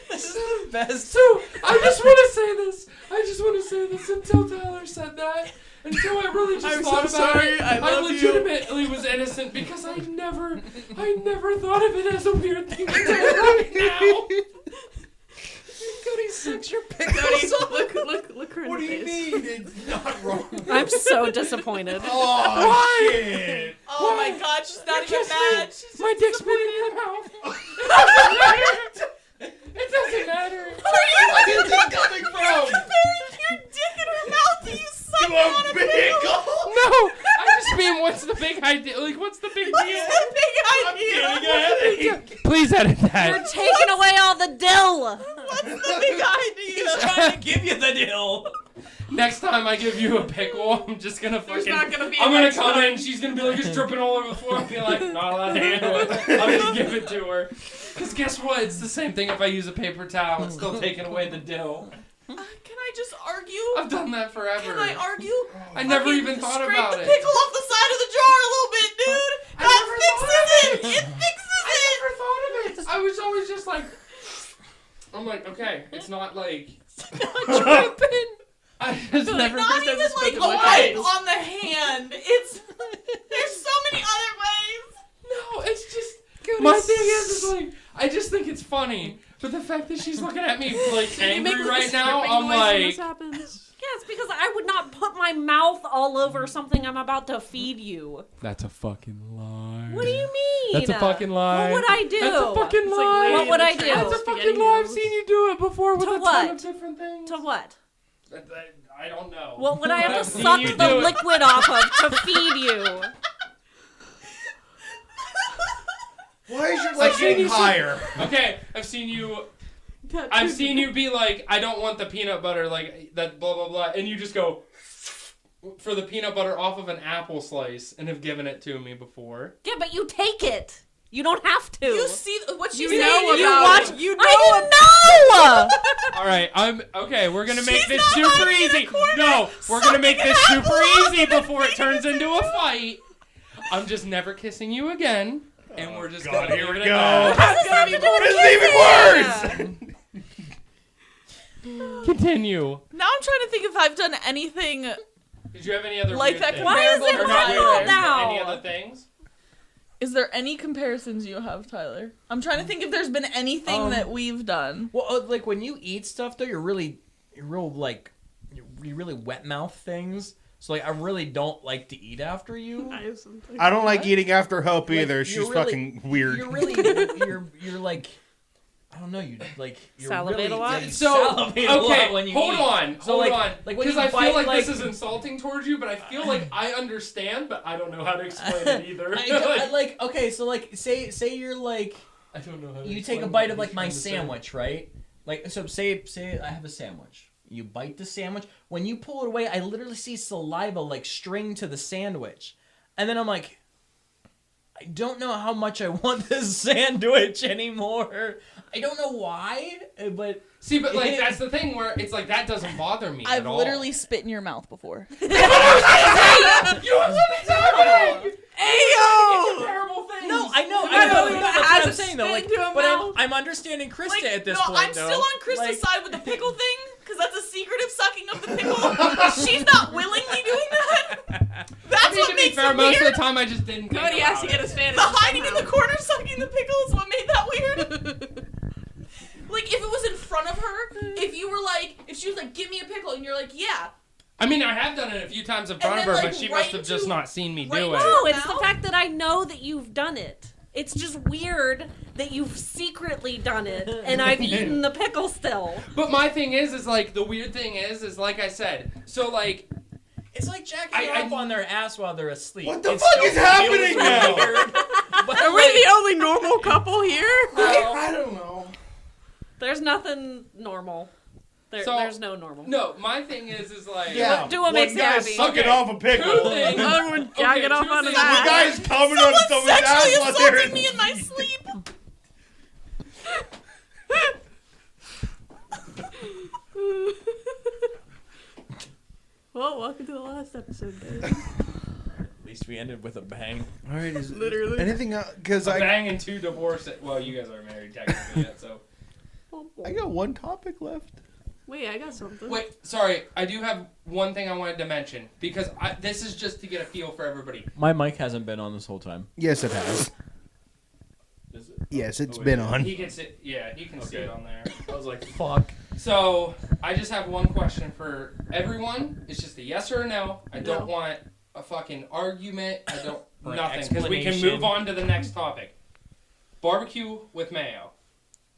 This is the best. So, I just want to say this. Until Tyler said that. Until I really just I'm thought so about sorry. it. I love you. legitimately was innocent because I never thought of it as a weird thing to do right now. Cody sucks your Cody, pickles. look her in What the do you face. mean? It's not wrong. I'm so disappointed. Oh, shit. Oh my god, she's not even mad. She's My dick's been in your mouth. It doesn't matter. Where is this coming from? your dick in her mouth. Do you suck You on a a pickle? pickle? No, I just mean, what's the big idea? Like, what's the big What's deal? the big Getting idea? a headache. Please edit You're that. taking away all the dill. What's the big idea? He's trying to give you the deal. Next time I give you a pickle, I'm just gonna There's fucking. not gonna be. I'm a gonna next come time. in and she's gonna be like just dripping all over the floor and be like, not allowed to handle it. I'm gonna give it to her. Cause guess what? It's the same thing if I use a paper towel. It's still taking away the dill. Can I just argue? I've done that forever. Can I argue? I never Fucking even thought scrape about the it. pickle off the side of the jar a little bit, dude. I That never fixes thought it. of it. It fixes I it. never thought of it. I was always just like, I'm like, okay, it's not like. I just never. Not even like a wipe on the hand. It's there's so many other ways. No, it's just. My thing is like, I just think it's funny. But the fact that she's looking at me like angry right now, I'm like. This happens. Yes, because I would not put my mouth all over something I'm about to feed you. That's a fucking lie. What do you mean? That's a fucking lie. What would I do? That's a fucking It's like lie. Lady What would in I the do? Tramp That's a spaghetti fucking lie. I've noodles. seen you do it before with To a ton what? of different things. To what? I don't know. What would I But have I've to seen suck you the do it. liquid off of to feed you? Why is your I've leg seen getting you higher? Okay, I've seen you That I've too. seen you be like, I don't want the peanut butter, like that blah blah blah, and you just go for the peanut butter off of an apple slice and have given it to me before. Yeah, but you take it. You don't have to. You see what she's You saying? know You about watch. it. You know I didn't know. All right, I'm okay. We're gonna make She's this not super hiding in the easy. corner, No, we're gonna make this sucking an super apple easy off the before it turns into a fight. I'm just never kissing you again, and we're just gonna here leave we it go. at that. This is even worse! Continue. Now I'm trying to think if I've done anything. Did you have any other Like weird that things? Why is comparable it to Or not my weird fault things, but now? Any other things? Is there any comparisons you have, Tyler? I'm trying to think if there's been anything that we've done. Well, like when you eat stuff though, you're real like you really wet mouth things. So like I really don't like to eat after you. I have something. I don't like eating after Hope Like, either. you're She's really- fucking weird. You're really you're like I don't know, you like you're Salivate really, a lot? yeah, you So, salivate a lot okay, when you hold eat. on, So, hold like- on. like when Because you I feel bite, like like- this is insulting towards you, but I feel like I understand, but I don't know how to explain it either. I like okay, so like say you're like I don't know how to you explain take a what bite of he's like my trying to say. sandwich, right? Like so say I have a sandwich. You bite the sandwich. When you pull it away, I literally see saliva like string to the sandwich. And then I'm like, I don't know how much I want this sandwich anymore. I don't know why, but See, but like that's the thing where it's like that doesn't bother me I've at all. literally spit in your mouth before. You have what's happening? Ayo! Terrible things. no, I know. I I don't know. even That's have what I'm to saying though. spit Like, into a but mouth. I'm understanding Krista Like, at this no, point I'm though. still on Krista's Like- side with the pickle thing, because that's a secretive sucking of the pickle. She's not willingly doing that. That's I mean, what to be makes fair, it most weird. of the time I just didn't. think Cody has to about get it. his fantasy. The hiding in the corner sucking the pickle is what made that weird. Like, if it was in front of her, if you were like, if she was like, give me a pickle, and you're like, yeah. I mean, I have done it a few times in front of then, her, like, but she right must have just into- not seen me right do into- it. No, it's the Mouth? fact that I know that you've done it. It's just weird that you've secretly done it, and I've eaten the pickle still. But my thing is like the weird thing is like I said. So like It's like jacking I- off on their ass while they're asleep. What the It fuck still is happening feels now? weird, but Are we the only normal couple here? I don't know. There's nothing normal. So- There's no normal. no, my thing is like Yeah. Do what One makes you guy happy. sucking Okay. off a pickle. Two things. Other one jacking Okay, off two onto things. The that. guy's coming on someone's Sexually ass while they're assaulting me in my sleep. Well, welcome to the last episode, guys. At least we ended with a bang. All right, is Literally. anything else? Because a I bang and two divorce. Well, you guys are married technically yet, so. got one topic left. Wait, I got something. Wait, sorry. I do have one thing I wanted to mention because this is just to get a feel for everybody. My mic hasn't been on this whole time. Yes, it has. Is it? Yes, it's Oh, wait, been yeah. on. He can sit. Yeah, he can see Okay. it on there. I was like, fuck. So I just have one question for everyone. It's just a yes or a no. I don't No. want a fucking argument. I don't Or an nothing because we can explanation. move on to the next topic. Barbecue with mayo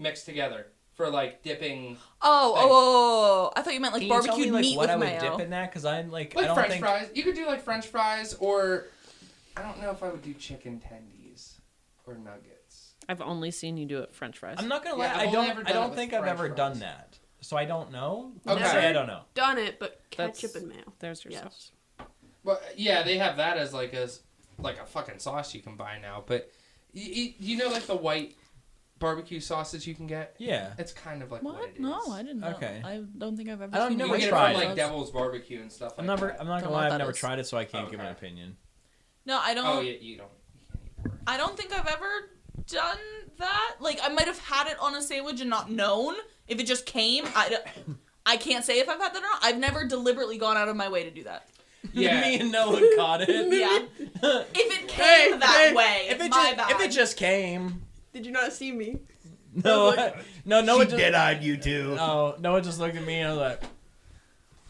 mixed together for like dipping, Oh, I thought you meant like Can you tell barbecued me, like, meat what with I would mayo. dip in that? Because I'm like, I like don't French think. fries. You could do like French fries or I don't know if I would do chicken tendies or nuggets. I've only seen you do it French fries. I'm not gonna Yeah, lie. I've only ever I done it don't with think I've French ever fries. done that. so I don't know. Okay. I'll say I don't know. Done it, but ketchup That's- Oh, and mayo. There's your Yes. sauce. But yeah, they have that as like a fucking sauce you can buy now. But you know, like the white barbecue sauces you can get. Yeah. It's kind of like what it is. No, I didn't know. Okay. I don't think I've ever I don't seen know You which can get it tried from it. like Devil's Barbecue and stuff like I'm not that. gonna Don't know lie. what I've that never is. tried it, so I can't give an Okay. opinion. No, I don't. Oh yeah, you can't eat pork. I don't think I've ever done that. Like, I might have had it on a sandwich and not known. If it just came, I can't say if I've had that or not. I've never deliberately gone out of my way to do that. Yeah. Me and Noah caught it. Yeah. If it came that way, if it my just, bad. if it just came, Did you not see me? no, Noah She just dead-eyed you too. no, Noah just looked at me and I was like,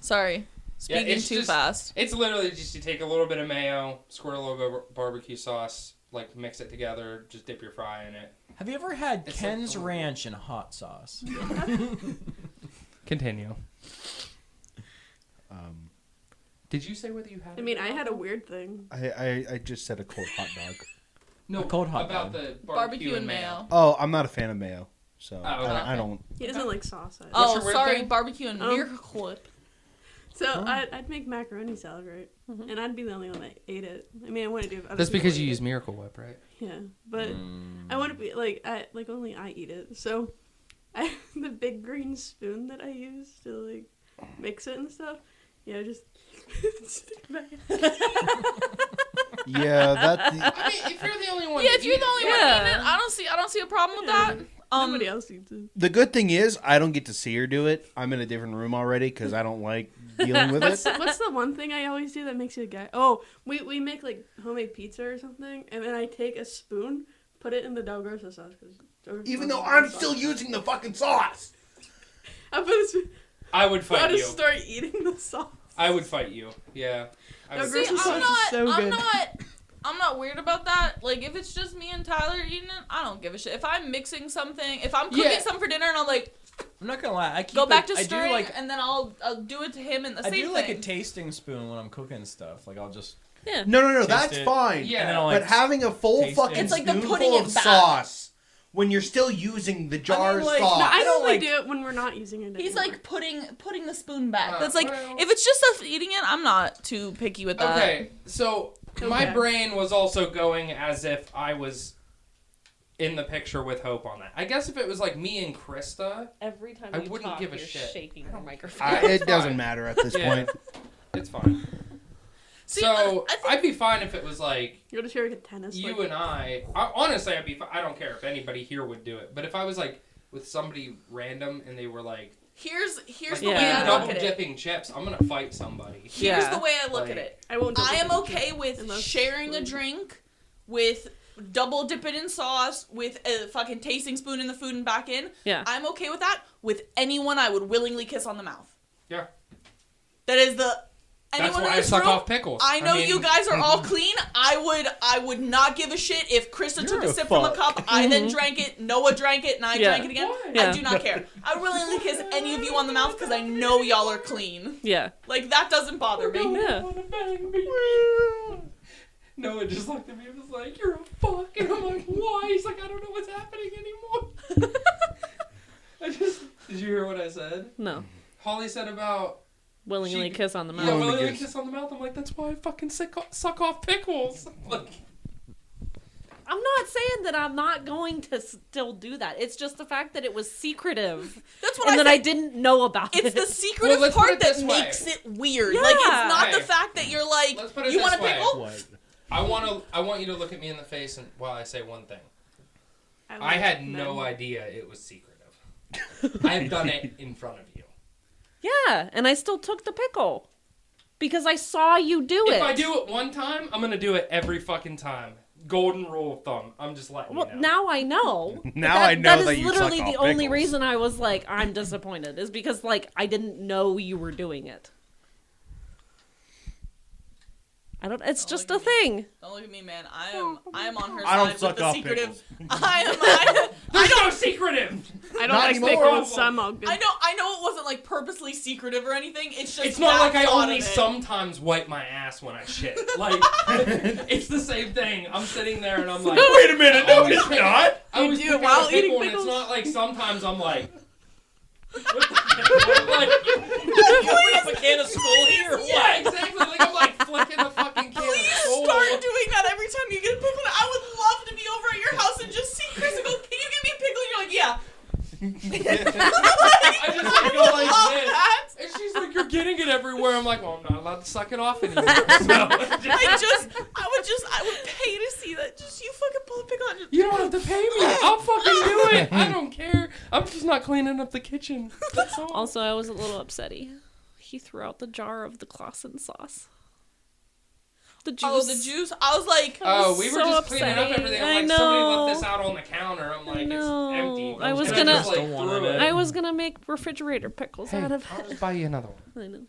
Sorry. Speaking it's too just- fast. It's literally just you take a little bit of mayo, squirt a little bit of barbecue sauce, like mix it together, just dip your fry in it. "Have you ever had It's Ken's like- Ranch and hot sauce?" Continue. Did you say whether you had? I mean, I had a weird thing. I just said a cold hot dog. no A cold hot about dog. the Barbecue and mayo. Oh, I'm not a fan of mayo, so okay. I don't. He doesn't like sauce. either. Oh, your weird sorry. thing? Barbecue and beer clip. So I'd make macaroni salad, right? And I'd be the only one that ate it. I mean, I wouldn't do it. if other That's people because you ate use it. Miracle Whip, right? Yeah, but I want to be like only I eat it. So I the big green spoon that I use to like mix it and stuff. Yeah, just stick it back. Yeah, that. I mean, if you're the only one, Yeah, that if you're eat the only it, one Yeah. eating it, I don't see a problem with that. Nobody else eats it. The good thing is I don't get to see her do it. I'm in a different room already because I don't like dealing with it. What's the one thing I always do that makes you a guy? Oh, we make like homemade pizza or something, and then I take a spoon, put it in the Del Grosso sauce. Even though I'm still using the fucking sauce. I put a spoon. I would I fight you. just start eating the sauce. I would fight you. Yeah. I No, would See, Grocery I'm sauce is so good. I'm not weird about that. Like, if it's just me and Tyler eating it, I don't give a shit. If I'm mixing something, if I'm cooking Yeah. something for dinner and I'm like, I'm not gonna lie. I keep go back to I do stirring, like and then I'll do it to him and the I same do like thing. a tasting spoon when I'm cooking stuff. Like I'll just Yeah. No, Taste that's it. fine. Yeah. and then I'll, But like, having a full taste it. fucking It's like the spoonful putting of it back. sauce when you're still using the jar like, sauce. No, I I don't only like- do it when we're not using it. He's anymore. like putting the spoon back. Ah, That's like, well. if it's just us eating it, I'm not too picky with that. Okay, so my Okay. brain was also going as if I was in the picture with Hope on that. I guess if it was like me and Krista, Every time I you wouldn't talk, give a you're shit. shaking your microphone. It fine. doesn't matter at this Yeah. point. it's fine. See, So I think- I'd be fine if it was like Go to share like a tennis. you like, and I honestly, I'd be. I don't care if anybody here would do it, but if I was like with somebody random and they were like, here's like the Yeah. way I double look at it. dipping chips, I'm gonna fight somebody. Here's Yeah. the way I look Like- at it. I won't. I am double okay dip with unless- sharing a drink, with double dip it in sauce, with a fucking tasting spoon in the food and back in. Yeah. I'm okay with that. With anyone I would willingly kiss on the mouth. Yeah. That is the That's anyone why in I this suck room. off pickles. I know mean, you guys are all clean. I would not give a shit if Krista took You're a a sip from a fuck. cup, I then drank it, Noah drank it, and I Yeah. drank it again. Why? Yeah. I do not care. I would willingly kiss any of you on the mouth because I know y'all are clean. Yeah. Like, that doesn't bother me. Yeah. Noah just looked at me and was like, "You're a fuck," and I'm like, "Why?" He's like, "I don't know what's happening anymore." Did you hear what I said? No. Holly said about Willingly She- kiss on the mouth. yeah, Willingly willingly kiss. kiss on the mouth. I'm like, that's why I fucking suck off pickles. Like, I'm not saying that I'm not going to still do that. It's just the fact that it was secretive. That's what and I that said. I didn't know about It's it. the secretive let's put part it that this way. makes it weird. Yeah. Like, it's not Hey. the fact that you're like, Let's put it you this want a way. pickle? What? I want you to look at me in the face and while I say one thing. I like had men. no idea it was secretive. I've done it in front of you. Yeah, and I still took the pickle. Because I saw you do it. If I do it one time, I'm gonna do it every fucking time. Golden rule of thumb. I'm just letting Well, you know. now I know. Now I know that that is you literally suck the off only pickles. reason I was like, I'm disappointed, is because like I didn't know you were doing it. It's Don't just look a at me. thing. Don't look at me, man. I am on her I don't side suck with the off secretive. pickles. I There's no secretive. I don't Not like anymore. pickles, so I'm all good. know it wasn't like purposely secretive or anything. It's just It's not that like I thought only of it. sometimes wipe my ass when I shit. Like, it's the same thing. I'm sitting there and I'm like, Wait a minute, no, always it's pick- not. I You always do pick it out while a pickle eating and it's pickles? not like sometimes I'm like, what the- Like, you open up a can of Skull here or Yeah, what? exactly. Like I'm like flicking a fucking can of Skull. Start doing that every time you get a pickle. I would love to be over at your house and just see Chris and go, "Can you give me a pickle?" And you're like, "Yeah." I just like go like love this. that. And she's like, "You're getting it everywhere." I'm like, "Well, I'm not allowed to suck it off anymore." So, I would pay to see that. Just you fucking pull a pickle out. you don't have to pay me. I'll fucking do it. I don't care. I'm just not cleaning up the kitchen. That's all. Also, I was a little upsetty. He threw out the jar of the Clausen sauce. The juice. Oh, the juice. I was like, Oh, we were so just cleaning up upsetting. everything. I I'm like, somebody know. left this out on the counter. I'm like, know. it's empty. I was And gonna- just, like, Still wanted threw it. I was gonna make refrigerator pickles Hey, out of I'll it. just buy you another one. I know.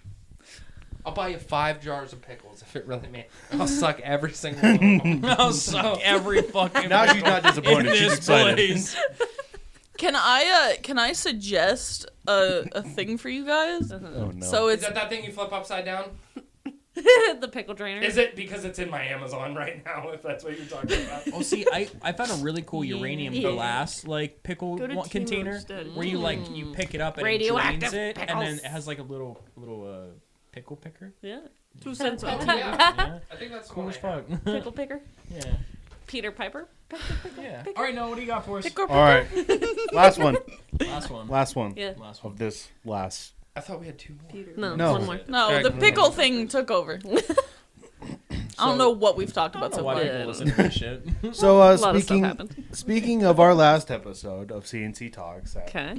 I'll buy you 5 jars of pickles if it really means. I'll suck every single one of them. I'll suck every fucking Now she's not disappointed. in She's this excited. place. can I suggest a thing for you guys? Oh no. So Is it's that thing you flip upside down? The pickle drainer. Is it because it's in my Amazon right now? If that's what you're talking about. Oh, see, I found a really cool uranium Yeah. glass like pickle Go to Timo container instead. where you like you pick it up and it Radioactive drains it, and then pickles. it has like a little pickle picker. Yeah. 2 cents Oh, off. yeah. Yeah, I think that's cool cool as fuck. Pickle picker. Yeah, Peter Piper. yeah. All right, no, what do you got for us? pickle. All right. Last one. Last one. Last one. Yeah. Last one. Of this last. I thought we had 2 more. Peter. No, No. one more. No, Alright. the pickle thing took over. I don't know what we've talked I about don't know so why far. people listen to this shit. So A lot of stuff speaking happened. speaking of our last episode of C&C Talks, Okay.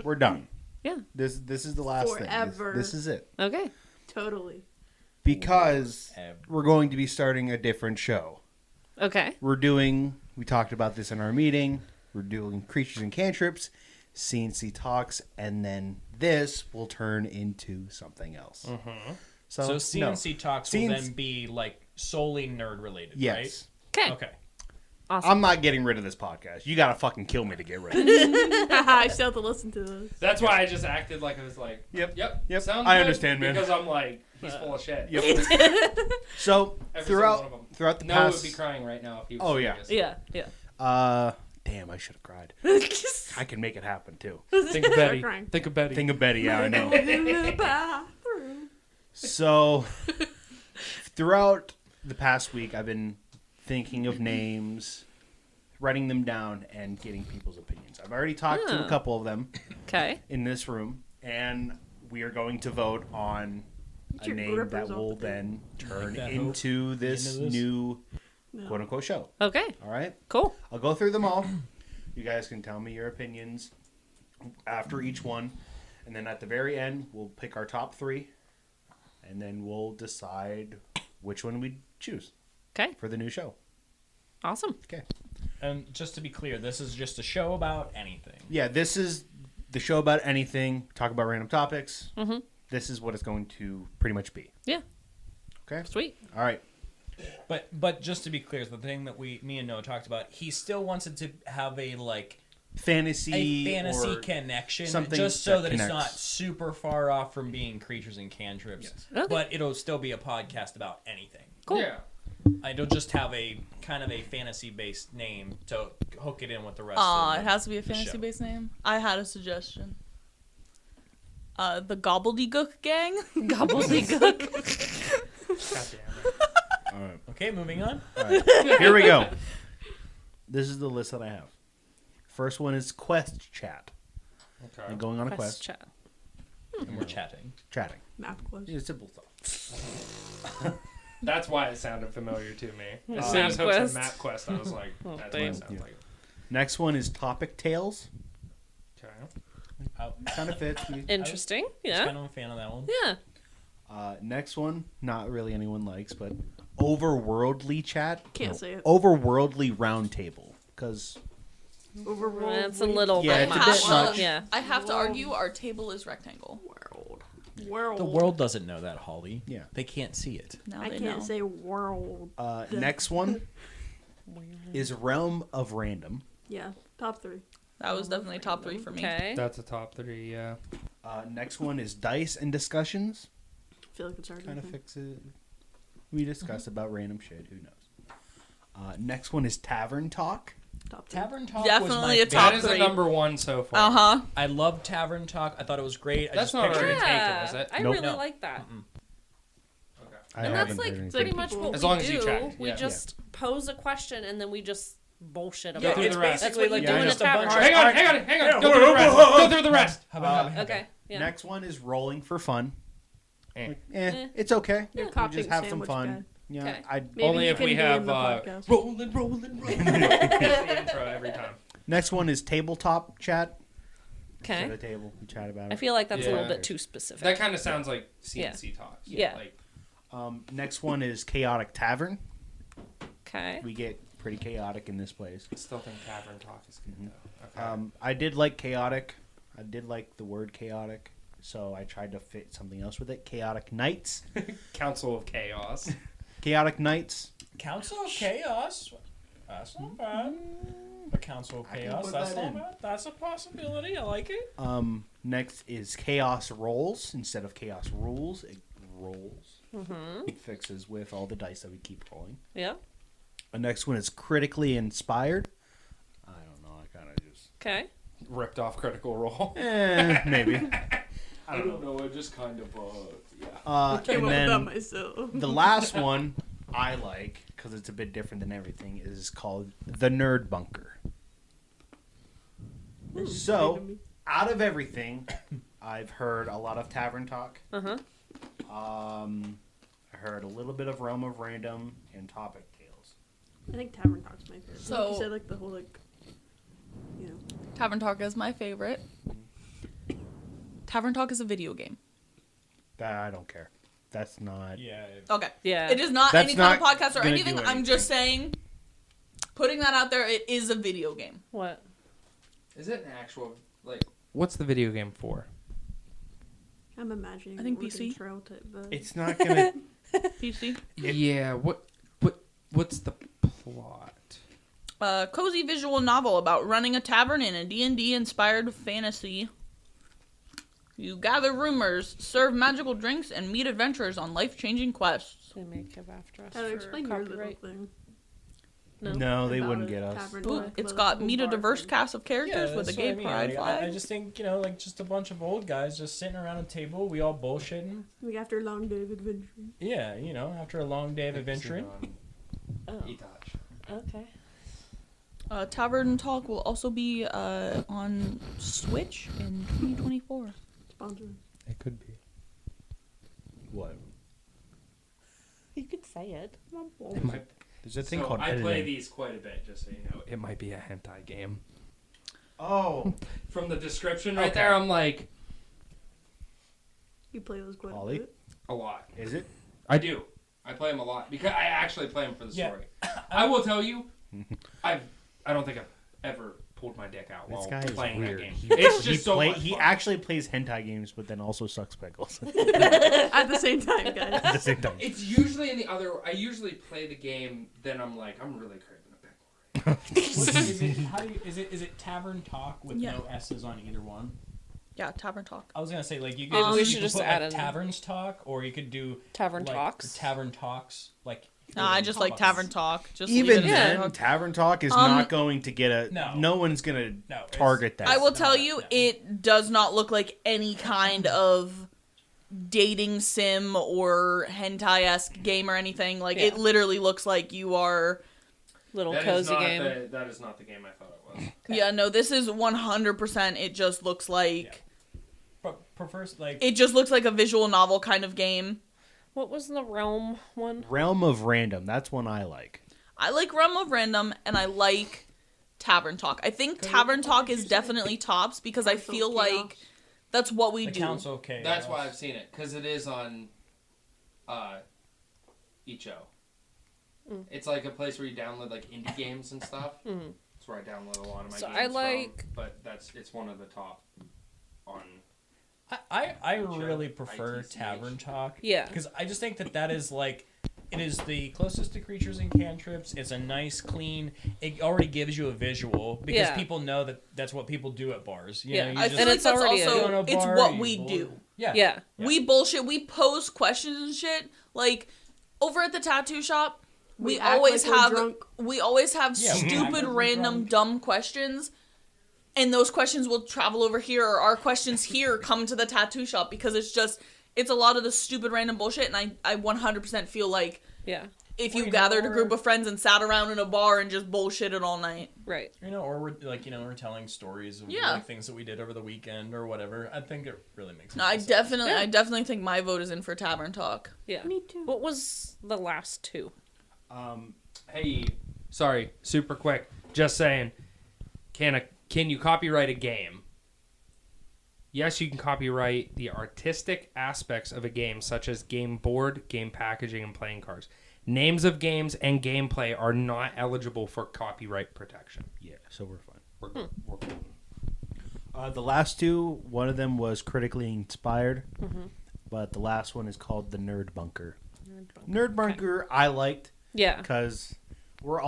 we're done. Yeah. This is the last Forever. thing. This is it. Okay. Totally. Because Forever. we're going to be starting a different show. Okay. We talked about this in our meeting. We're doing Creatures and Cantrips, C&C Talks, and then this will turn into something else. So C&C Talks will C&C then be like solely nerd related, Yes. Okay. right? Okay. Awesome. I'm not getting rid of this podcast. You gotta fucking kill me to get rid of it. I still have to listen to this. That's why I just acted like I was like, Yep. yep. Sounds I good, understand, man. Because I'm like, he's full of shit. Yep. So Every single one of them. throughout the Noah would past, be crying right now if he was Oh, yeah. serious. Yeah. Yeah. damn, I should have cried. I can make it happen too. Think of Betty. crying. Think of Betty. Think of Betty, yeah, I know. In the bathroom. So throughout the past week, I've been thinking of names, writing them down, and getting people's opinions. I've already talked to a couple of them Okay. in this room, and we are going to vote on a your name grippers that off will the then turn that into this into this? new No. quote-unquote show. Okay. All right? Cool. I'll go through them all. You guys can tell me your opinions after each one. And then at the very end, we'll pick our top 3. And then we'll decide which one we choose Okay. for the new show. Awesome. Okay. And just to be clear, this is just a show about anything. Yeah, this is the show about anything. Talk about random topics. Mm-hmm. This is what it's going to pretty much be. Yeah. Okay? Sweet. All right. But just to be clear, the thing that me and Noah talked about, he still wants it to have a Fantasy or connection, something just so that it's connects. not super far off from being Creatures and Cantrips. Yes. Okay. But it'll still be a podcast about anything. Cool. Yeah. It'll just have a kind of a fantasy-based name to hook it in with the rest. Aw, of it has to be a the show. fantasy-based name. I had a suggestion. The Gobbledygook Gang. Gobbledygook. God damn it. All right. Okay, moving on. All right. Here we go. This is the list that I have. First one is Quest Chat. Okay. I'm going on a Quest quest. chat. And we're chatting. Chatting. Map quest. It's simple stuff. That's why it sounded familiar to me. As Oh. soon as Hope MapQuest. said MapQuest, I was like, Oh, that's what damn. it sounds like. Next one is Topic Tales. Okay. Kind of fits. Interesting. Just Yeah. kind of a fan of that one. Yeah. Next one, not really anyone likes, but Overworldly Chat. Can't say it. Overworldly Roundtable. Because Overworld. That's a little Yeah, bit it's a much. bit much. Yeah. I have to argue our table is rectangle. World. World. The world doesn't know that, Holly. Yeah. They can't see it. Now I they can't know. say world. next one is Realm of Random. Yeah. Top 3. That was definitely top 3 for me. Okay. That's a top 3, yeah. Next one is Dice and Discussions. I feel like it's already. Kind of fix it. We discuss about random shit. Who knows? Next one is Tavern Talk. Top three. Tavern Talk Definitely was a my top That is three. a number one so far. Uh huh. I love Tavern Talk. I thought it was great. I That's just not pictured very it. taken, is it? I Nope. really No. like that. I And haven't that's like heard pretty anything. much what As we long as you do. check, We yeah. just pose a question and then we just bullshit Yeah, about through it. the rest. That's what you like do in a just a tavern. bunch of- Hang on. Go through the rest. Go through the rest. Okay. Yeah. Next one is rolling for fun. Eh. It's okay. You're We copying just have some sandwich fun. guy. Yeah, Okay. Maybe Only you if can we do it have in the podcast. rolling. That's the intro every time. Next one is tabletop chat. Sit at Okay. a table, we chat about I it. feel like that's a little Yeah. bit too specific. That kind of sounds like C&C Talks. Yeah. Like, Next one is chaotic tavern. Okay. We get pretty chaotic in this place. I still think Tavern Talk is good, though. Okay. I did like chaotic. I did like the word chaotic, so I tried to fit something else with it. Chaotic nights. Council of Chaos. Chaotic nights. Council of Chaos. That's not bad. The Council of I can Chaos. put That's that not in. bad. That's a possibility. I like it. Next is chaos rolls instead of chaos rules. It rolls. Mm-hmm. It fixes with all the dice that we keep rolling. Yeah. The next one is critically inspired. I don't know. I kind of just Okay. Ripped off Critical Role. maybe. I don't know. It just kind of, yeah. I came And up with that then myself. the last one I like because it's a bit different than everything is called the Nerd Bunker. So, out of everything, I've heard a lot of Tavern Talk. Uh huh. I heard a little bit of Realm of Random and Topic Tales. I think Tavern Talk's my favorite. So- like you said, like the whole like, you know. Tavern Talk is my favorite. Tavern Talk is a video game. That I don't care. That's not. Yeah. Okay. Yeah. It is not That's any kind of not podcast or gonna anything. do I'm just saying, putting that out there, it is a video game. What? Is it an actual, like... What's the video game for? I'm imagining. I think Oregon PC. Trail type vibe. It's not gonna. PC. Yeah, what's the plot? A cozy visual novel about running a tavern in a D&D inspired fantasy. You gather rumors, serve magical drinks, and meet adventurers on life-changing quests. They may give after us How to for explain your little copyright. thing. No. They About wouldn't a get us. tavern Ooh, with it's a got whole meet a bar diverse thing. cast of characters with a that's gay what I mean. pride Like, flag. I just think, like just a bunch of old guys just sitting around a table, we all bullshitting. Like after a long day of adventure. Yeah, after a long day of adventuring. Oh. E-Touch. Okay. Tavern Talk will also be on Switch in 2024. Sponsored. It could be. What? You could say it. It might. There's a thing So called I editing. play these quite a bit, just so you know. It might be a hentai game. Oh, From the description right Okay. there, I'm like, You play those quite Ollie? a bit. a lot. is it? I do. I play them a lot because I actually play them for the Yeah. story. I will tell you, I don't think I've ever pulled my dick out This while guy is playing weird. that game. He- It's he just so much He fun. actually plays hentai games, but then also sucks pickles At the same time, guys. at the same time. It's usually in the other. I usually play the game, then I'm like, I'm really craving a pickle. Is it Tavern Talk with Yeah. no S's on either one? Yeah, Tavern Talk. I was gonna say like you Maybe could, we you should could just put, add like, in- Taverns Talk, or you could do Tavern like, Talks. Tavern Talks like. Nah, I just like Tavern Talk. Just Even leave it as then, Tavern Talk. Tavern Talk is Um, not going to get a. No. No one's gonna No, it's- target that. I will No, tell you, no. it does not look like any kind of dating sim or hentai-esque game or anything. Like, Yeah. it literally looks like you are... Little That is cozy not game. that is not the game I thought it was. Yeah, no, this is 100%. It just looks like... But prefers like It just looks like a visual novel kind of game. What was the Realm one? Realm of Random. That's one I like. I like Realm of Random, and I like Tavern Talk. I think Tavern Talk is definitely tops because I Council feel of like Chaos. that's what we the do. Council of Chaos. That's why I've seen it because it is on Icho. Mm. It's like a place where you download like indie games and stuff. Mhm. That's where I download a lot of my So games I like- from, but it's one of the top on. I really prefer ITCH. Tavern Talk. Yeah. Because I just think that is like, it is the closest to Creatures and Cantrips. It's a nice, clean. It already gives you a visual because Yeah. people know that that's what people do at bars. You Yeah. know, you I just, feel like it's that's already a- go in also... a It's bar, what you we bull- do. Yeah. Yeah. Yeah. We bullshit. We pose questions and shit. Like, over at the tattoo shop, we act always like we're have drunk. we always have Yeah, we act stupid, like we're random, drunk. dumb questions, and those questions will travel over here, or our questions here come to the tattoo shop because it's a lot of the stupid, random bullshit, and I 100% feel like Yeah. if Well, you you gathered know, a group of friends and sat around in a bar and just bullshitted all night. Right. Or we're like, we're telling stories of Yeah. like things that we did over the weekend or whatever. I think it really makes No, I sense. definitely think my vote is in for Tavern Talk. Yeah. Me too. What was the last two? Hey, sorry, super quick. Just saying, can you copyright a game? Yes, you can copyright the artistic aspects of a game, such as game board, game packaging, and playing cards. Names of games and gameplay are not eligible for copyright protection. Yeah, so we're fine. We're good. We're good. The last two, one of them was critically inspired, but the last one is called the Nerd Bunker. Nerd Bunker, I liked Yeah. because we're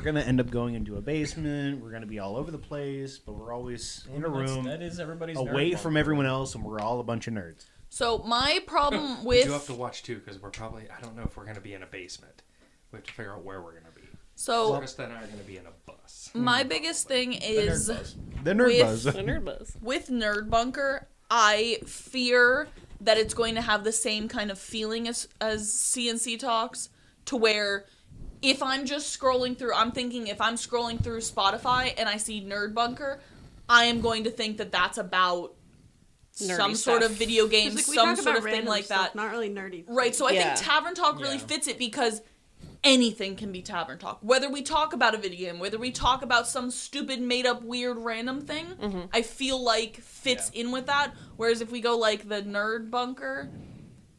gonna end up going into a basement. We're gonna be all over the place, but we're always in a room That is everybody's away nerd from bunker. everyone else, and we're all a bunch of nerds. So my problem We do have with to watch too, because we're probably, I don't know if we're going to be in a basement. We have to figure out where we're going to be. so Krista and I are going to be in a bus. my biggest thing is The Nerd With- Buzz. The nerd buzz. with Nerd Bunker, I fear that it's going to have the same kind of feeling as C&C Talks, to where if I'm just scrolling through, I'm thinking if I'm scrolling through Spotify and I see Nerd Bunker, I am going to think that that's about Nerdy some sort of stuff. video game, Like, we some talk sort about of thing random like stuff, that. Not really nerdy. Right, so I Yeah. think Tavern Talk really Yeah. fits it because anything can be Tavern Talk. Whether we talk about a video game, whether we talk about some stupid, made-up, weird, random thing, I feel like fits in with that. Whereas if we go like the Nerd Bunker,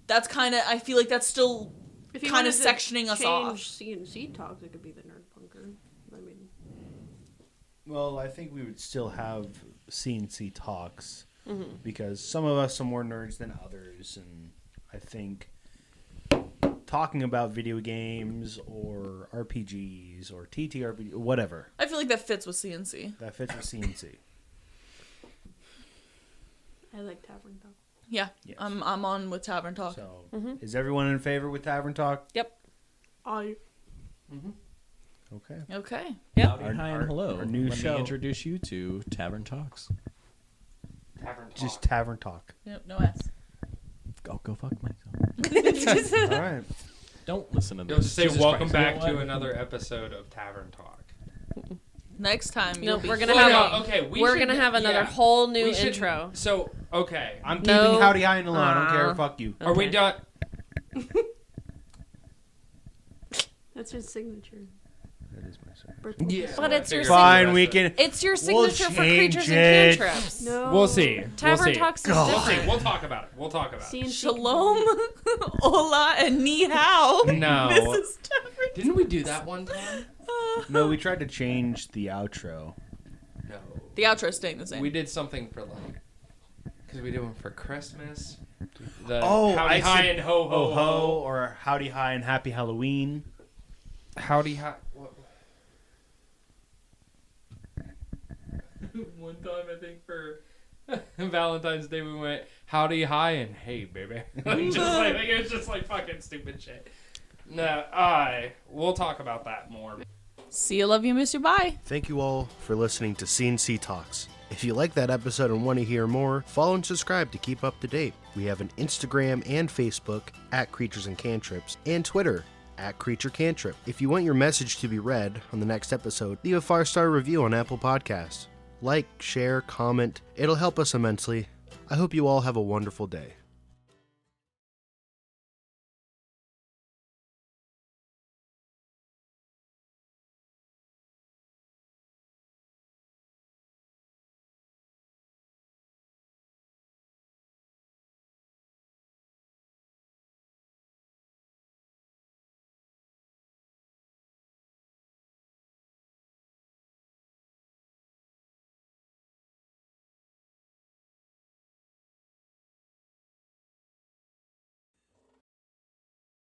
that's kind of, I feel like that's still If you kind of wanted to sectioning us off. change C&C Talks, it could be the Nerd Bunker. I mean, Well, I think we would still have C&C Talks because some of us are more nerds than others, and I think talking about video games or RPGs or TTRPG, whatever, I feel like that fits with CNC. that fits with C&C. I like Tavern Talk. Yeah, Yes. I'm on with Tavern Talk. So, is everyone in favor with Tavern Talk? Yep. I Okay. Okay. Howdy, Our- hi, our- and hello. our new Let show. me introduce you to Tavern Talks. Tavern Talk. Just Tavern Talk. Yep, no S. I'll go fuck myself. All right. Don't listen to You'll this. just say, Jesus welcome Christ. back You know to what? another episode of Tavern Talk. Next time, No, you'll be we're gonna Well, have no, a, okay, we we're should- gonna have another yeah. whole new We should- intro. So, okay. I'm keeping No. Howdy High and alone. I don't care. Fuck you. Are we Okay. done? That's his signature. That is my signature. Birthday. Yeah. But it's your Fine, we can. It's your We'll signature for change creatures it. and cantrips. No. We'll see. Tavern we'll see. Talks is God. We'll see. different. We'll talk about it. We'll talk about it. C&C Shalom, hola, and ni hao. No. This is Tavern Didn't we do that one time? No, we tried to change the outro. No. The outro's staying the same. We did something for like, because we did one for Christmas. The Oh, Howdy I Hi said and Ho Ho Oh ho, or Howdy Hi and Happy Halloween. Howdy Hi. What? One time, I think for Valentine's Day, we went Howdy Hi and Hey Baby. Like, just like it was just like fucking stupid shit. No, we'll talk about that more. See you, love you, miss you, bye. Thank you all for listening to C&C Talks. If you like that episode and want to hear more, follow and subscribe to keep up to date. We have an Instagram and Facebook at Creatures and Cantrips, and Twitter at Creature Cantrip. If you want your message to be read on the next episode, leave a 5-star review on Apple Podcasts. Like, share, comment. It'll help us immensely. I hope you all have a wonderful day.